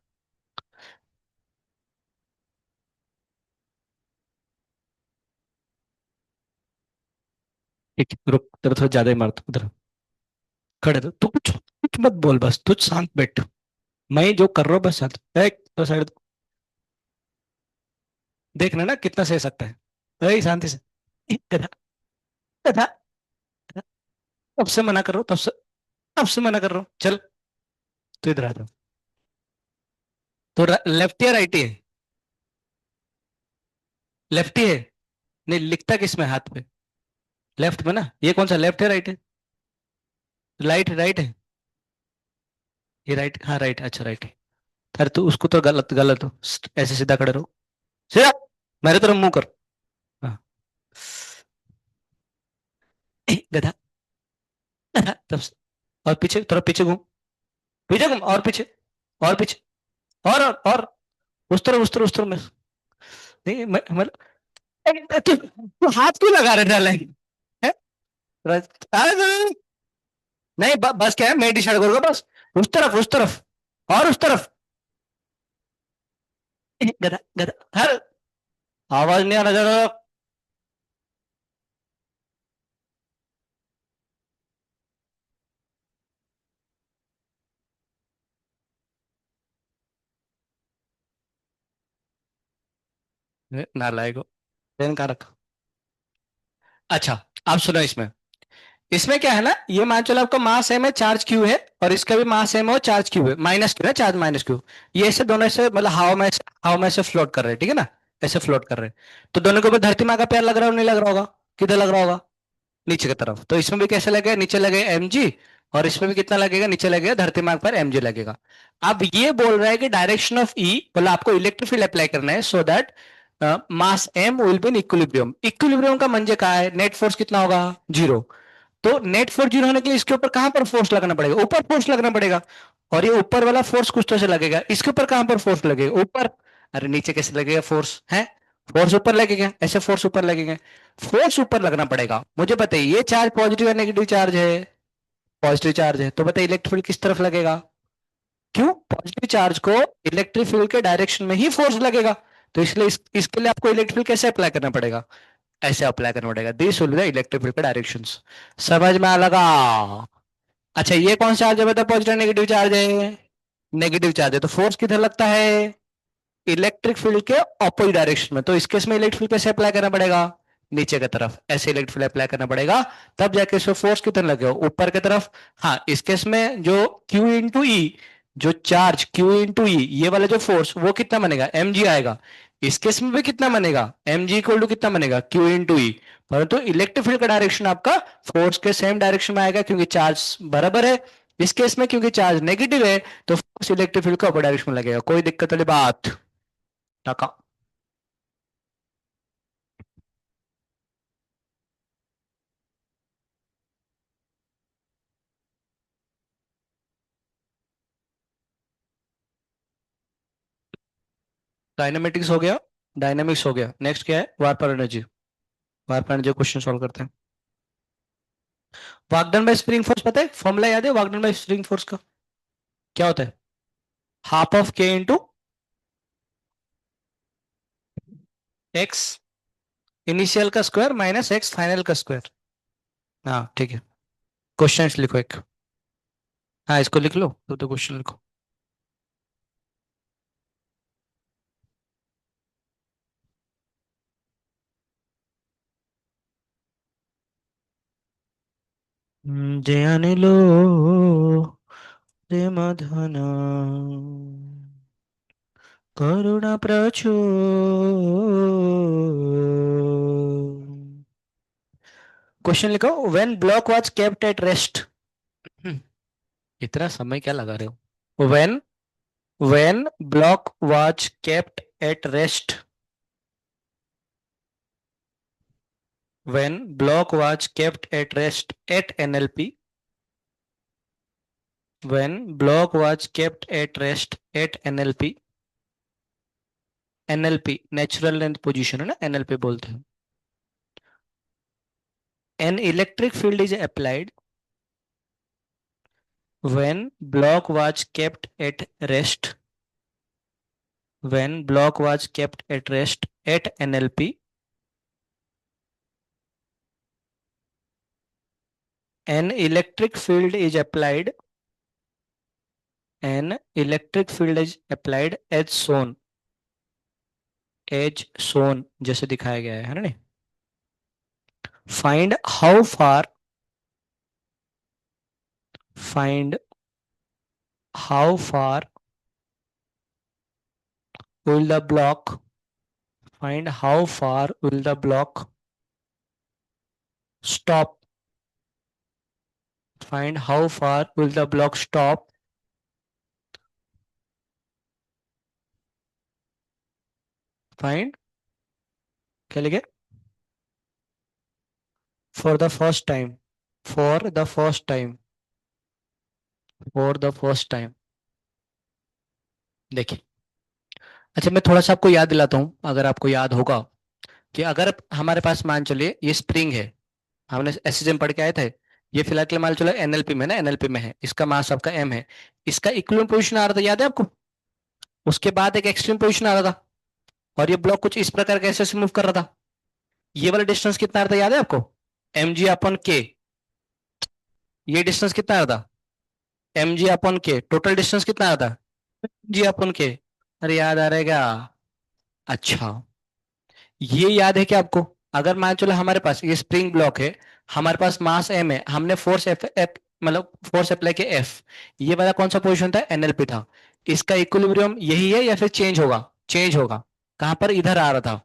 ठीक है, रुक, तेरा थोड़ा ज्यादा ही मारता हूं, इधर। खड़े रहो, तू कुछ कुछ मत बोल, बस तू शांत बैठ। मैं जो कर रहा हूँ बस शांत, तो साइड। देखना ना कितना सह सकता है, शांति से। गधा, गधा, गधा। तब से मना कर रहा हूँ, तब से मना कर रहा हूँ, चल। तू इधर आ जा। तो लेफ्ट या राइट है? लेफ्टी है? नहीं, लिखता किस में हाथ पे? लेफ्ट में ना, ये कौन सा लेफ्ट है, राइट है? राइट, राइट है। ये राइट, हाँ राइट, अच्छा राइट है। अरे तू उसको तो गलत, गलत हो। ऐसे सीधा खड़े रहो, सीधा। मेरे तरफ मुंह कर। हाँ। गधा, गधा, और पीछे, थोड़ा पीछे घूम। पीछे घूम, और पीछे, और पीछे, और उस तरफ, उस तरफ, उस तरफ में। नहीं तू हाथ क्यों लगा रहे डाले है? अरे नहीं, बस क्या है, मैं डिसाइड करूंगा बस। उस तरफ, उस तरफ, और उस तरफ। गधा, गधा, हर। आवाज नहीं आना जरा। नालायक हो। पेन कहाँ रखा? अच्छा, आप सुनो इसमें। इसमें क्या है ना, ये मान चलो आपका मास एम है, चार्ज क्यू है, और इसका भी मास एम है और चार्ज क्यू है, माइनस क्यू है, चार्ज माइनस क्यू। ये ऐसे दोनों ऐसे मतलब हाव में से फ्लोट कर रहे हैं, ठीक है ना? ऐसे फ्लोट कर रहे हैं। तो दोनों के ऊपर धरती माँ का प्यार लग रहा हो नहीं लग रहा होगा? किधर लग रहा होगा? नीचे की तरफ। तो इसमें भी कैसे लगेगा? नीचे लगेगा एम जी, और इसमें भी कितना लगेगा? नीचे लगेगा, धरती मार्ग पर एम जी लगेगा। अब ये बोल रहा है कि डायरेक्शन ऑफ ई, मतलब आपको इलेक्ट्रिक फील्ड अप्लाई करना है so that mass M will be in equilibrium. Equilibrium का मंजे कहा है, नेट फोर्स कितना होगा? जीरो। तो नेट फोर्स जीरो होने के लिए इसके ऊपर कहां पर फोर्स लगाना पड़ेगा? ऊपर फोर्स लगना पड़ेगा। और ये ऊपर वाला फोर्स कुछ तो से लगेगा, इसके ऊपर कहां पर फोर्स लगेगा? ऊपर। अरे नीचे कैसे लगेगा फोर्स है? फोर्स ऊपर लगेगा, ऐसे फोर्स ऊपर लगेगा। फोर्स ऊपर लगना पड़ेगा। मुझे बताइए, ये चार्ज पॉजिटिव या नेगेटिव चार्ज है? पॉजिटिव चार्ज है, तो बताइए इलेक्ट्रिक फील्ड किस तरफ लगेगा? क्यों? पॉजिटिव चार्ज को इलेक्ट्रिक फील्ड के डायरेक्शन में ही फोर्स लगेगा। तो इसलिए इसके लिए आपको इलेक्ट्रिक फील्ड कैसे अप्लाई करना पड़ेगा? ऐसे अप्लाई करना पड़ेगा। This will be the electric field का डायरेक्शन। समझ में आ लगा? अच्छा, ये कौन सा चार्ज है बता? पॉजिटिव नेगेटिव चार्ज है? नेगेटिव चार्ज है, तो फोर्स किधर लगता है? इलेक्ट्रिक फील्ड के ऑपोजिट डायरेक्शन में। तो इस केस में इलेक्ट्रिक फील्ड कैसे अप्लाई करना पड़ेगा? नीचे की तरफ, ऐसे इलेक्ट्रिक फील्ड अप्लाई करना पड़ेगा। तब जाके इसमें फोर्स कितना लगेगा? ऊपर की तरफ। हाँ, इस केस में जो Q इंटू ई, जो चार्ज Q इंटू ई, ये वाला जो फोर्स, वो कितना बनेगा? mg आएगा। इस केस में भी कितना बनेगा? mg इक्वल टू कितना बनेगा? Q इंटू ई। परंतु इलेक्ट्रिक फील्ड का डायरेक्शन आपका फोर्स के सेम डायरेक्शन में आएगा, क्योंकि चार्ज बराबर है। इस केस में क्योंकि चार्ज नेगेटिव है, तो फोर्स इलेक्ट्रिक फील्ड का अपोजिट डायरेक्शन में लगेगा। कोई दिक्कत वाली बात? टाका। डायनामेटिक्स हो गया, डायनामिक्स हो गया। नेक्स्ट क्या है? वार्पर एनर्जी। वार्पर एनर्जी क्वेश्चन सॉल्व करते हैं। Work done by spring force पता है? फॉर्मूला याद है work done by spring force का? क्या होता है? Half of K into X initial का स्क्वायर माइनस एक्स फाइनल का स्क्वायर। हाँ ठीक है। क्वेश्चन लिखो एक। हाँ, इसको लिख लो, तो क्वेश्चन लिखो। जयाने लो प्रेमधन करुणा प्रचो। क्वेश्चन लिखो। When block was kept at rest. इतना समय क्या लगा रहे हो? When block was kept at rest. When block was kept at rest at NLP, when block was kept at rest at NLP, NLP natural length position है ना, NLP बोलते हैं। An electric field is applied when block was kept at rest. When block was kept at rest at NLP, an electric field is applied. An electric field is applied as shown. As shown जैसे दिखाया गया है ना? नहीं? Find how far. Find how far will the block. Find how far will the block stop. Find how far will the block stop. Find, क्या लिखे? For the first time. For the first time. For the first time. देखिए। अच्छा, मैं थोड़ा सा आपको याद दिलाता हूँ, अगर आपको याद होगा, कि अगर हमारे पास मान चलिए ये स्प्रिंग है, हमने एसएसएम पढ़ के आए थे। ये फिलहाल के लिए मान चलो एनएलपी में ना, एनएलपी में है, इसका मास आपका एम है। इसका इक्विलिब्रियम पोजीशन आ रहा था, याद है आपको? उसके बाद एक एक्सट्रीम पोजीशन आ रहा था, और ये ब्लॉक कुछ इस प्रकार कैसे से मूव कर रहा था। ये वाला डिस्टेंस कितना आ रहा था, याद है आपको? एम जी अपॉन के। ये डिस्टेंस कितना आ रहा था? एम जी अपॉन के। टोटल डिस्टेंस कितना आ रहा था? जी अपॉन के। अरे याद आ रहेगा? अच्छा, ये याद है कि आपको, अगर मान चलो हमारे पास ये स्प्रिंग ब्लॉक है, हमारे पास मास एम है, हमने फोर्स एफ एफ मतलब फोर्स अप्लाई किया एफ, ये वाला कौन सा पोजीशन था, एनएलपी था। इसका इक्विलिब्रियम यही है या फिर चेंज होगा, चेंज होगा। कहां पर, इधर आ रहा था।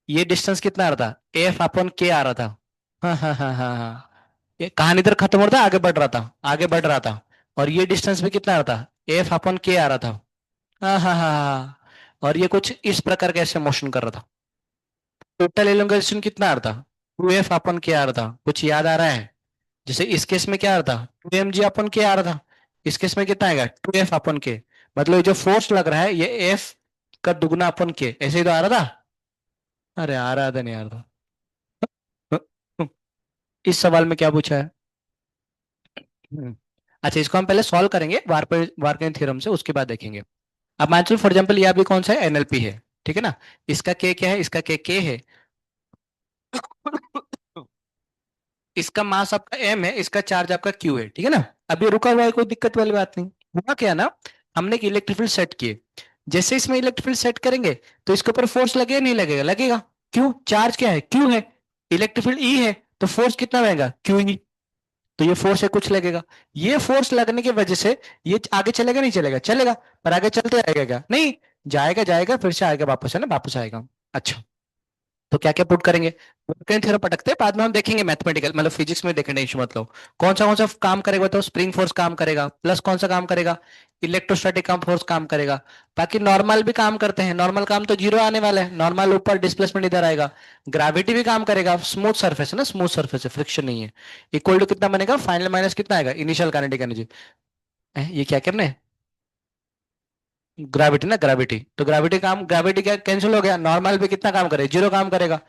ये डिस्टेंस कितना आ रहा था, एफ अपॉन के आ रहा था। हाँ हाँ हाँ हाँ हाँ। ये कहानी इधर खत्म हो रहा था, आगे बढ़ रहा था, आगे बढ़ रहा था। और ये डिस्टेंस भी कितना आ रहा था, एफ अपॉन के आ रहा था। हाँ हाँ हाँ हाँ। और ये कुछ इस प्रकार कैसे मोशन कर रहा था। टोटल एलोंगेशन कितना आ रहा था, 2f अपन के आ रहा था, कुछ याद आ रहा है। जैसे इस केस में क्या आ रहा था, 2mg अपन के आ रहा था। इस केस में कितना आएगा, 2f अपन के। मतलब ये जो फोर्स लग रहा है ये f का दुगना अपन के, ऐसे ही तो आ रहा था। अरे आ रहा था, नहीं आ रहा था। इस सवाल में क्या पूछा है। हम्म। अच्छा, इसको हम पहले सॉल्व करेंगे वार्पर थ्योरम से, उसके बाद देखेंगे। अब मान चलो फॉर एग्जाम्पल ये अभी कौन सा है, एनएलपी है, ठीक है ना। इसका के क्या है, इसका के है। इसका मास आपका एम है, इसका चार्ज आपका क्यू है, ठीक है ना। अब ये रुका हुआ है, कोई दिक्कत वाली बात नहीं। हुआ क्या ना, हमने एक इलेक्ट्रिक फील्ड सेट किए। जैसे इसमें इलेक्ट्रिक फील्ड सेट करेंगे तो इसके ऊपर फोर्स लगेगा नहीं लगेगा, लगेगा। क्यों, चार्ज क्या है, क्यू है। इलेक्ट्रिक फील्ड ई है, तो फोर्स कितना लगेगा, क्यू ई। तो ये फोर्स है, कुछ लगेगा। ये फोर्स लगने की वजह से ये आगे चलेगा नहीं चलेगा, चलेगा। पर आगे चलते रहेगा क्या, नहीं। जाएगा जाएगा, फिर से आएगा वापस, है ना, वापस आएगा। अच्छा, तो क्या क्या पुट करेंगे, वोल्केन थ्योरम पटकते हैं, बाद में हम देखेंगे मैथमेटिकल मतलब फिजिक्स में देखेंगे इशू मतलब कौन सा काम करेगा, तो स्प्रिंग फोर्स काम करेगा, प्लस कौन सा काम करेगा, इलेक्ट्रोस्टैटिक काम फोर्स काम करेगा। बाकी नॉर्मल भी काम करते हैं, नॉर्मल काम तो जीरो आने वाला है, नॉर्मल ऊपर डिस्प्लेसमेंट इधर आएगा। ग्रेविटी भी काम करेगा, स्मूथ सरफेस है ना, स्मूथ सरफेस है, फ्रिक्शन नहीं है। इक्वल टू कितना बनेगा, फाइनल माइनस कितना आएगा, इनिशियल काइनेटिक एनर्जी। ये क्या करना, ग्रेविटी ना, ग्रेविटी तो ग्रेविटी काम, ग्रेविटी क्या कैंसिल हो गया, नॉर्मल भी कितना काम करे, जीरो काम करेगा।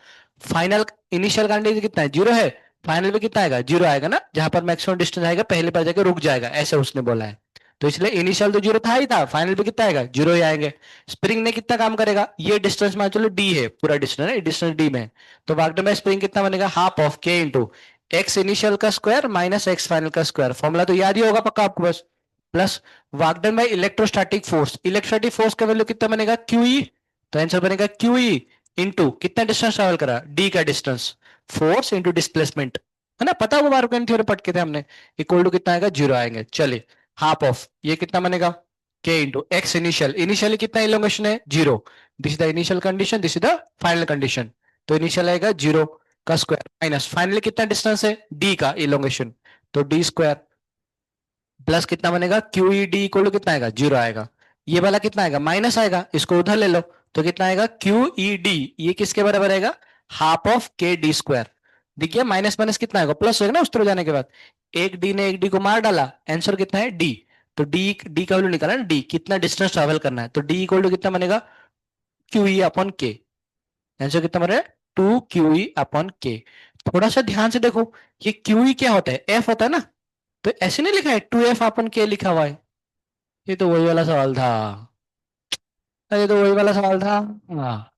फाइनल, इनिशियल कंडीशन कितना है, जीरो है। फाइनल भी कितना आएगा, जीरो आएगा ना, जहां पर मैक्सिमम डिस्टेंस आएगा पहले पर जाके रुक जाएगा, ऐसे उसने बोला है। तो इसलिए इनिशियल तो जीरो था ही था, फाइनल भी कितना आएगा, जीरो ही आएंगे। स्प्रिंग ने कितना काम करेगा, ये डिस्टेंस मान चलो डी है, पूरा डिस्टेंस है, डिस्टेंस डी में है। तो वागडन में स्प्रिंग कितना बनेगा, half of K into X initial का स्क्वायर माइनस एक्स फाइनल का स्क्वायर, फॉर्मूला तो याद ही होगा पक्का आपको बस। Plus work done by electrostatic force, electrostatic force का वैल्यू कितना बनेगा, क्यूई। तो आंसर बनेगा क्यूई इंटू कितना डिस्टेंस ट्रेवल करा, डी का डिस्टेंस, फोर्स इंटू डिस्प्लेसमेंट, है ना, पता होगा बार थ्योरम पढ़ के थे हमने। इक्वल टू कितना आएगा, जीरो आएंगे, चलिए। हाफ ऑफ ये कितना बनेगा, K into X initial, initially कितना इलोंगेशन है, zero. This is the initial condition, this is the final condition. तो इनिशियल आएगा जीरो का स्क्वायर माइनस फाइनली कितना डिस्टेंस है, डी का इलोंगेशन, तो डी स्क्वायर प्लस कितना बनेगा, Q E D equal to कितना आएगा, जीरो आएगा। ये वाला कितना आएगा, माइनस आएगा, इसको उधर ले लो। तो कितना आएगा, क्यू ई डी, ये किसके बराबर आएगा, हाफ ऑफ के डी स्क्वायर। देखिए माइनस माइनस कितना आएगा, प्लस होगा ना उस तरह जाने के बाद। एक डी ने एक डी को मार डाला, आंसर कितना है, डी। तो डी डी का वैल्यू निकाला ना, डी कितना डिस्टेंस ट्रेवल करना है, तो डी इक्वल टू कितना बनेगा, क्यू ई अपॉन के। आंसर कितना बनेगा, टू क्यू ई अपॉन के। थोड़ा सा ध्यान से देखो, ये क्यू ई क्या होता है, एफ होता है ना। तो ऐसे नहीं लिखा है, टू एफ अपन के लिखा हुआ है। ये तो वही वाला सवाल था, अरे तो वही वाला सवाल था। हाँ,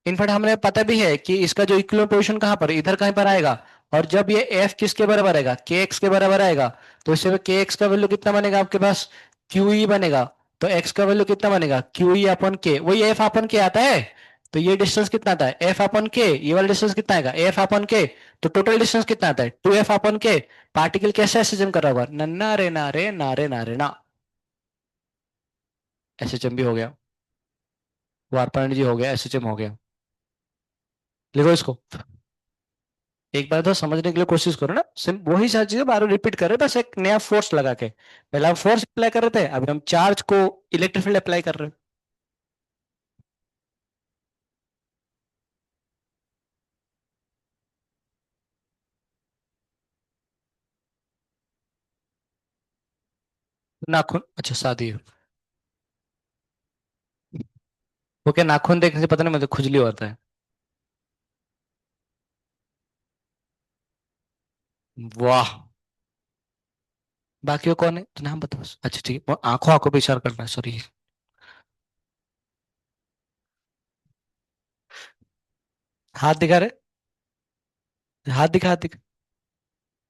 इनफैक्ट हमें पता भी है कि इसका जो इक्विलिब्रियम पोजीशन कहाँ पर, इधर कहीं पर आएगा। और जब ये एफ किसके बराबर आएगा, के एक्स के बराबर आएगा। तो इससे के एक्स का वैल्यू कितना बनेगा आपके पास, क्यू ई बनेगा। तो एक्स का वैल्यू कितना बनेगा, क्यू ई अपन के, वही एफ अपन के आता है। तो ये डिस्टेंस कितना आता है, एफ अपन के, ये वाला डिस्टेंस कितना आएगा, एफ अपन के। तो टोटल डिस्टेंस कितना आता है, टू एफ अपन के। पार्टिकल कैसे एसएचएम कर रहा होगा, नन्ना रे ना रे ना रे ना रे ना, एसएचएम भी हो गया, वार्पण जी हो गया, एसएचएम हो गया। लिखो इसको, एक बार तो समझने के लिए कोशिश करो ना, सिम वही सारी चीजें बार रिपीट कर रहे हैं, बस एक नया फोर्स लगा के। पहले हम फोर्स अप्लाई कर रहे थे, अभी हम चार्ज को इलेक्ट्रिक फील्ड अप्लाई कर रहे हैं। नाखून, अच्छा शादी है। वो क्या, नाखून देखने से पता नहीं मुझे खुजली होता है। वाह। बाकी वो कौन है, तो नाम बताओ बस। अच्छा ठीक है, वो आंखों आंखों पे इशारा करना है, सॉरी। हाथ दिखा रहे, हाथ दिखा, हाथ दिखा।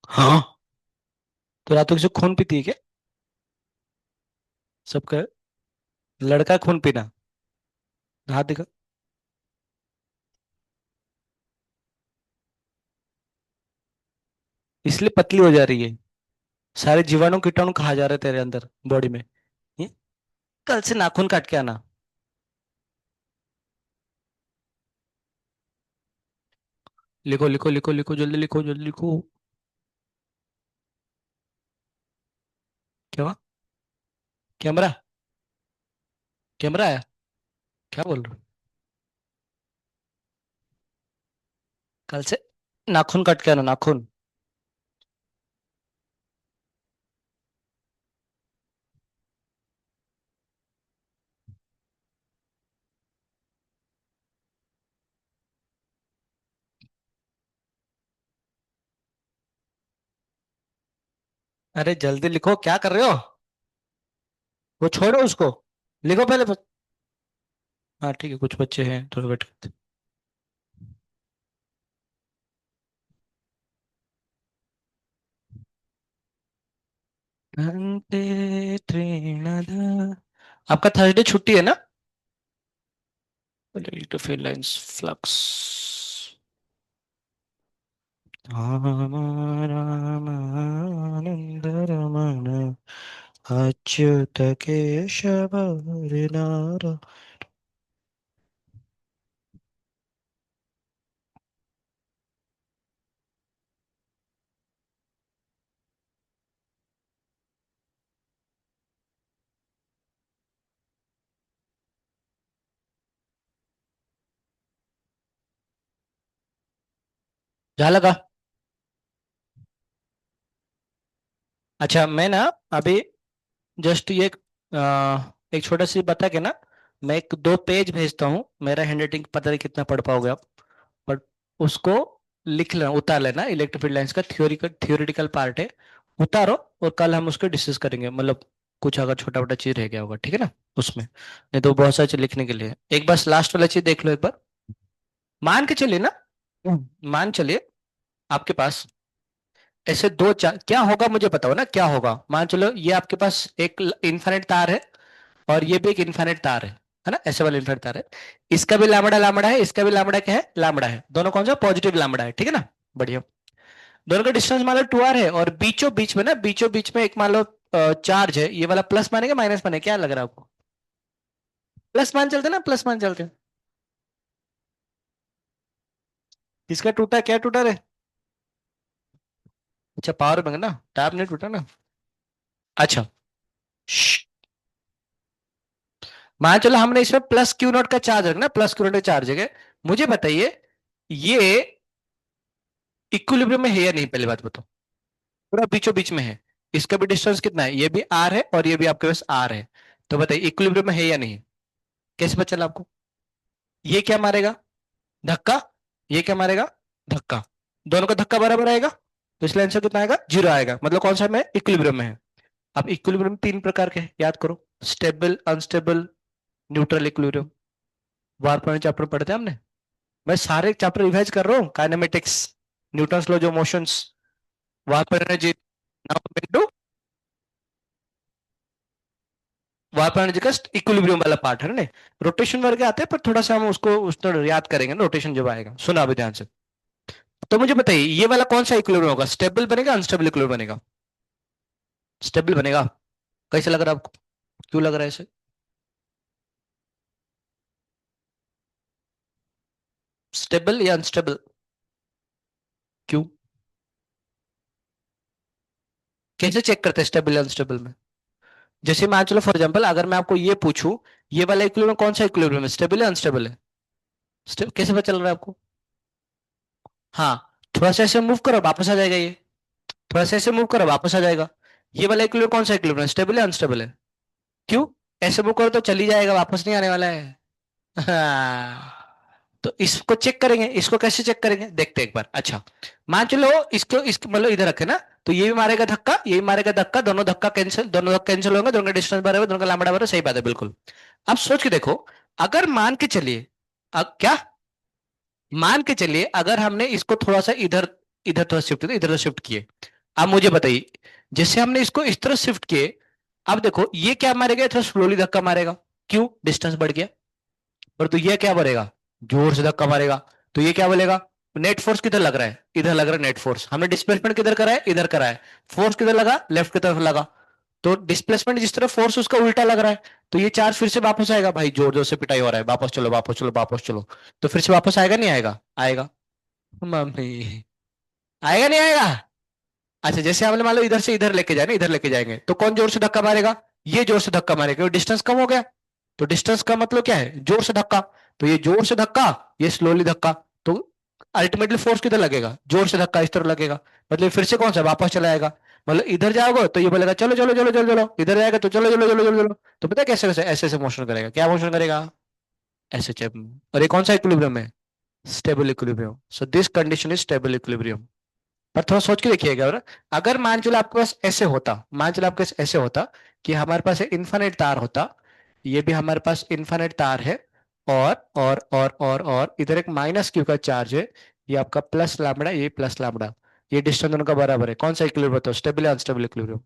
हाँ, तो रातों किसी खून पीती है क्या, सबका लड़का खून पीना। हाथ दिखा, इसलिए पतली हो जा रही है। सारे जीवाणु कीटाणु खा जा रहे हैं तेरे अंदर बॉडी में। ये, कल से नाखून काट के आना। लिखो लिखो लिखो लिखो, जल्दी लिखो, जल्दी लिखो। क्या हुआ? कैमरा? कैमरा आया? क्या बोल रहे हो? कल से नाखून काट के आना, नाखून। अरे जल्दी लिखो, क्या कर रहे हो? वो छोड़ो उसको, लिखो पहले हाँ ठीक है, कुछ बच्चे हैं थोड़ा वेट करते। अंते त्रिणद। आपका थर्सडे छुट्टी है ना? तो फिर लाइंस फ्लक्स। रामानंद रमण अच्युत केशव हरि नारायण। जा लगा। अच्छा मैं ना अभी जस्ट ये एक छोटा सी बता के ना, मैं एक दो पेज भेजता हूँ, मेरा हैंड राइटिंग पता नहीं कितना पढ़ पाओगे आप, बट उसको लिख लेना, उतार लेना। इलेक्ट्रिक लाइंस का थियोरिटिकल पार्ट है, उतारो। और कल हम उसको डिस्कस करेंगे, मतलब कुछ अगर छोटा मोटा चीज रह गया होगा, ठीक है ना, उसमें। नहीं तो बहुत सारी चीज लिखने के लिए है। एक बस लास्ट वाला चीज देख लो एक बार। मान के चलिए ना, मान चलिए आपके पास ऐसे दो चार, क्या होगा मुझे बताओ ना, क्या होगा? मान चलो ये आपके पास एक इनफाइनाइट तार है, और ये भी एक इनफाइनाइट तार है ना, ऐसे वाला इनफाइनाइट तार है। इसका भी लैम्बडा लैम्बडा है, इसका भी लैम्बडा क्या है, लैम्बडा है। दोनों कौन सा पॉजिटिव लैम्बडा है, ठीक है ना? बढ़िया। दोनों का डिस्टेंस मान लो 2r है, और बीचों बीच में ना, बीचों बीच में एक मान लो चार्ज है। ये वाला प्लस मानेगा माइनस माने, क्या लग रहा है आपको? प्लस मान चलते ना, प्लस मान चलते। किसका टूटा, क्या टूटा रे? अच्छा पावर बैंक ना, टैप नहीं टूटा ना। अच्छा श्श, मान चलो हमने इसमें प्लस क्यू नॉट का चार्ज रखना, प्लस क्यू नॉट का चार्ज है। मुझे बताइए ये इक्विलिब्रियम में है या नहीं, पहली बात बताओ। पूरा बीचों बीच में है। इसका भी डिस्टेंस कितना है, ये भी आर है और ये भी आपके पास आर है। तो बताइए इक्विलिब्रियम में है या नहीं? कैसे पता चला आपको? ये क्या मारेगा, धक्का। ये क्या मारेगा, धक्का। दोनों का धक्का बराबर आएगा, तो इसलिए आंसर कितना आएगा, जीरो आएगा। मतलब कौन सा में, इक्विलिब्रियम में है। अब इक्विलिब्रियम तीन प्रकार के हैं, याद करो। Stable, unstable, neutral equilibrium. वार चैप्टर पढ़ते हैं हमने। मैं सारे चैप्टर रिवाइज कर रहा हूँ, kinematics, Newton's laws of motions, वार एनर्जी, नाउ वापन जस्ट इक्विलिब्रियम वाला पार्ट है ना। रोटेशन वर्ग आते हैं, पर थोड़ा सा हम उसको उस तरह याद करेंगे ना, रोटेशन जब आएगा। सुना अभी ध्यान से। तो मुझे बताइए ये वाला कौन सा इक्विलिब्रियम होगा, स्टेबल बनेगा अनस्टेबल इक्विलिब्रियम बनेगा? स्टेबल बनेगा। कैसे लग रहा है आपको, क्यों लग रहा है ऐसे? स्टेबल या अनस्टेबल? क्यों? कैसे चेक करते हैं स्टेबल या अनस्टेबल में? जैसे मान चलो फॉर एग्जांपल, अगर मैं आपको ये पूछूं, ये वाला इक्विलिब्रियम कौन सा इक्विलिब्रियम है, स्टेबल या अनस्टेबल है? कैसे पता चल रहा है आपको? हाँ, थोड़ा सा ऐसे मूव करो वापस आ जाएगा ये। थोड़ा सा ऐसे मूव करो वापस आ जाएगा। ये वाला इक्विलिब्रियम कौन सा इक्विलिब्रियम, स्टेबल या अनस्टेबल है? क्यों? ऐसे बुक करो तो चली जाएगा, वापस नहीं आने वाला है। हाँ। तो इसको चेक करेंगे, इसको कैसे चेक करेंगे, देखते हैं एक बार। अच्छा मान चलो इसको मतलब इधर रखे ना, तो ये भी मारेगा धक्का, ये भी मारेगा धक्का, दोनों धक्का कैंसिल, दोनों धक्का कैंसिल होंगे, दोनों का डिस्टेंस बराबर, दोनों का लैम्बडा बराबर, सही बात है बिल्कुल। अब सोच के देखो, अगर मान के चलिए, क्या मान के चलिए अगर हमने इसको थोड़ा सा इधर, इधर थोड़ा शिफ्ट किया, इधर शिफ्ट किए। अब मुझे बताइए, जैसे हमने इसको इस तरह शिफ्ट किए, अब देखो ये क्या मारेगा, थोड़ा स्लोली धक्का मारेगा। क्यों? डिस्टेंस बढ़ गया। पर तो ये क्या मारेगा, जोर से धक्का मारेगा, तो ये क्या बोलेगा, नेट फोर्स किधर लग रहा है, इधर लग रहा है नेट फोर्स। हमने डिस्प्लेसमेंट किधर करा है, इधर करा है। फोर्स किधर लगा, लेफ्ट की तरफ लगा। तो डिस्प्लेसमेंट जिस तरह, फोर्स उसका उल्टा लग रहा है। तो ये चार्ज फिर से वापस आएगा भाई, जोर जोर से पिटाई हो रहा है, वापस चलो वापस चलो वापस चलो। तो फिर से वापस आएगा नहीं आएगा, आएगा। मम्मी, आएगा नहीं आएगा। अच्छा, जैसे हमने मान लो इधर से इधर लेके जाए ना, इधर लेके जाएंगे तो कौन जोर से धक्का मारेगा, ये जोर से धक्का मारेगा, डिस्टेंस कम हो गया। तो डिस्टेंस का मतलब क्या है, जोर से धक्का। तो ये जोर से धक्का, ये स्लोली धक्का। तो अल्टीमेटली फोर्स किधर लगेगा, जोर से धक्का इस तरह लगेगा। मतलब फिर से कौन सा वापस चला आएगा। मतलब इधर जाओगे तो ये बोलेगा चलो चलो चलो चलो चलो, इधर जाएगा तो चलो चलो चलो चलो चलो। तो पता है कैसे कैसे ऐसे ऐसे मोशन करेगा, क्या मोशन करेगा, ऐसे चेप। और ये कौन सा इक्विलिब्रियम है, stable equilibrium. So this condition is stable equilibrium. पर थोड़ा सोच के देखिएगा, और अगर मान चलो आपके पास ऐसे होता, मान चलो आपके पास ऐसे होता कि हमारे पास इन्फानेट तार होता, ये भी हमारे पास इन्फानेट तार है, और इधर एक माइनस क्यू का चार्ज है, ये आपका प्लस लैम्बडा, ये प्लस लैम्बडा, ये डिस्टेंस दोनों का बराबर है। कौन सा इक्विलिब्रियम बताओ, स्टेबल या अनस्टेबल इक्विलिब्रियम।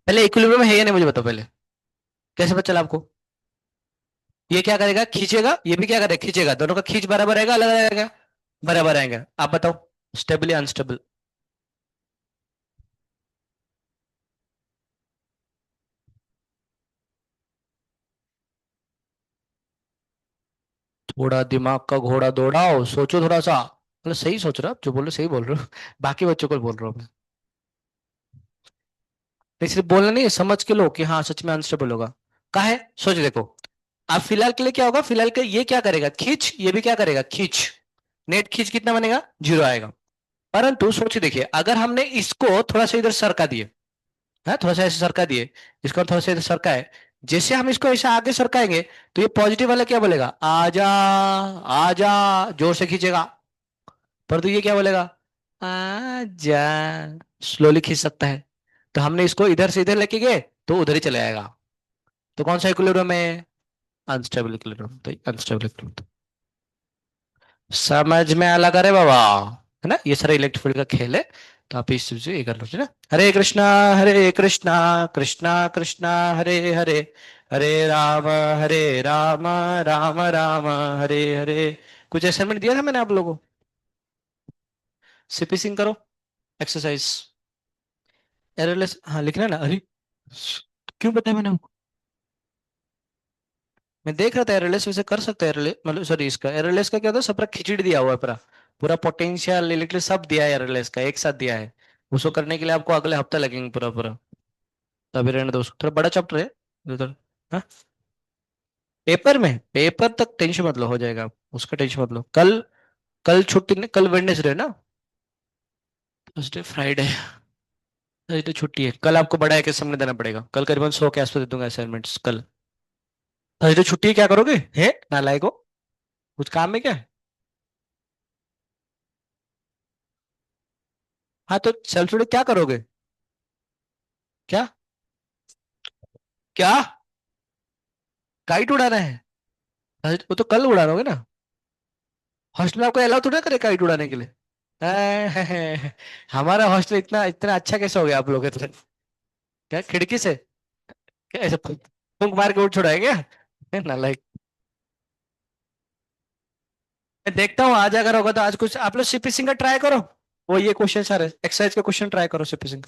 पहले इक्विलिब्रियम है या नहीं मुझे बताओ पहले, कैसे पता चला आपको। ये क्या करेगा, खींचेगा, ये भी क्या करेगा, खींचेगा, दोनों का खींच बराबर रहेगा, अलग अलग रहेगा, बराबर आएगा। आप बताओ, स्टेबल या अनस्टेबल। थोड़ा दिमाग का घोड़ा दौड़ाओ, सोचो थोड़ा सा। मतलब सही सोच रहे हो आप, जो बोल रहे हो सही बोल रहे हो। बाकी बच्चों को बोल रहा हूँ मैं। नहीं, सिर्फ बोलना नहीं है, समझ के लो कि हाँ सच में अनस्टेबल होगा। का है, सोच देखो। अब फिलहाल के लिए क्या होगा, फिलहाल के ये क्या करेगा, खींच, ये भी क्या करेगा, खींच। नेट खींच कितना बनेगा, 0 आएगा। परंतु सोचिए देखिए, अगर हमने इसको थोड़ा सा इधर सरका दिए, है थोड़ा सा ऐसे सरका दिए, इसको थोड़ा सा इधर सरका है, जैसे हम इसको ऐसे आगे सरकाएंगे, तो ये पॉजिटिव वाला क्या बोलेगा, आजा, आजा, जोर से खींचेगा। पर तो ये क्या बोलेगा, आजा, स्लोली खींच सकता है। तो हमने इसको इधर से इधर लेके गए तो उधर ही चले जाएगा। तो कौन सा इक्विलिब्रियम है, अनस्टेबल इक्विलिब्रियम। तो अनस्टेबल इक्विलिब्रियम, समझ में आ लगा रे बाबा, है ना, ये सारा इलेक्ट्रिक फील्ड का खेल है। तो आप इस चीज से ये कर लो ना। हरे कृष्णा कृष्णा कृष्णा हरे हरे, हरे राम राम राम हरे हरे। कुछ असाइनमेंट दिया था मैंने आप लोगों को, सीपी सिंग करो, एक्सरसाइज। एररलेस, हाँ लिखना ना, अरे क्यों बताया मैंने आपको? मैं देख रहा था एररलेस वैसे कर सकते हैं, एररलेस मतलब सॉरी, इसका एररलेस का क्या होता है, सब पूरा खिचड़ी दिया हुआ है पूरा, पूरा पोटेंशियल इलेक्ट्रिक सब दिया है, एररलेस का एक साथ दिया है। उसको करने के लिए आपको अगले हफ्ते लगेंगे पूरा पूरा। तभी रहने दो उसको, थोड़ा बड़ा चैप्टर है उधर। हाँ, पेपर में, पेपर तक टेंशन मत लो, हो जाएगा, उसका टेंशन मत लो। कल, कल छुट्टी नहीं, कल वेडनेसडे ना, थर्सडे फ्राइडे, थर्सडे छुट्टी है। कल आपको बड़ा है कि सामने देना पड़ेगा, कल करीबन 100 के आसपास दे दूंगा असाइनमेंट्स कल। थर्सडे छुट्टी है, क्या करोगे, है नालायक हो, कुछ काम में क्या है? हाँ तो सेल्फ स्टडी क्या करोगे, क्या, क्या, काइट उड़ाना है? वो तो कल उड़ाओगे ना, हॉस्टल में आपको अलाउ थोड़ा करे काइट उड़ाने के लिए। हमारा हॉस्टल इतना इतना अच्छा कैसे हो गया आप लोग के, क्या खिड़की से, क्या ऐसे फूंक मार के उठ छोड़ा है क्या, नालायक। मैं देखता हूँ आज अगर होगा तो, आज कुछ आप लोग सीपी सिंह का ट्राई करो, वो ये क्वेश्चन सारे एक्सरसाइज के क्वेश्चन ट्राई करो सीपी सिंह।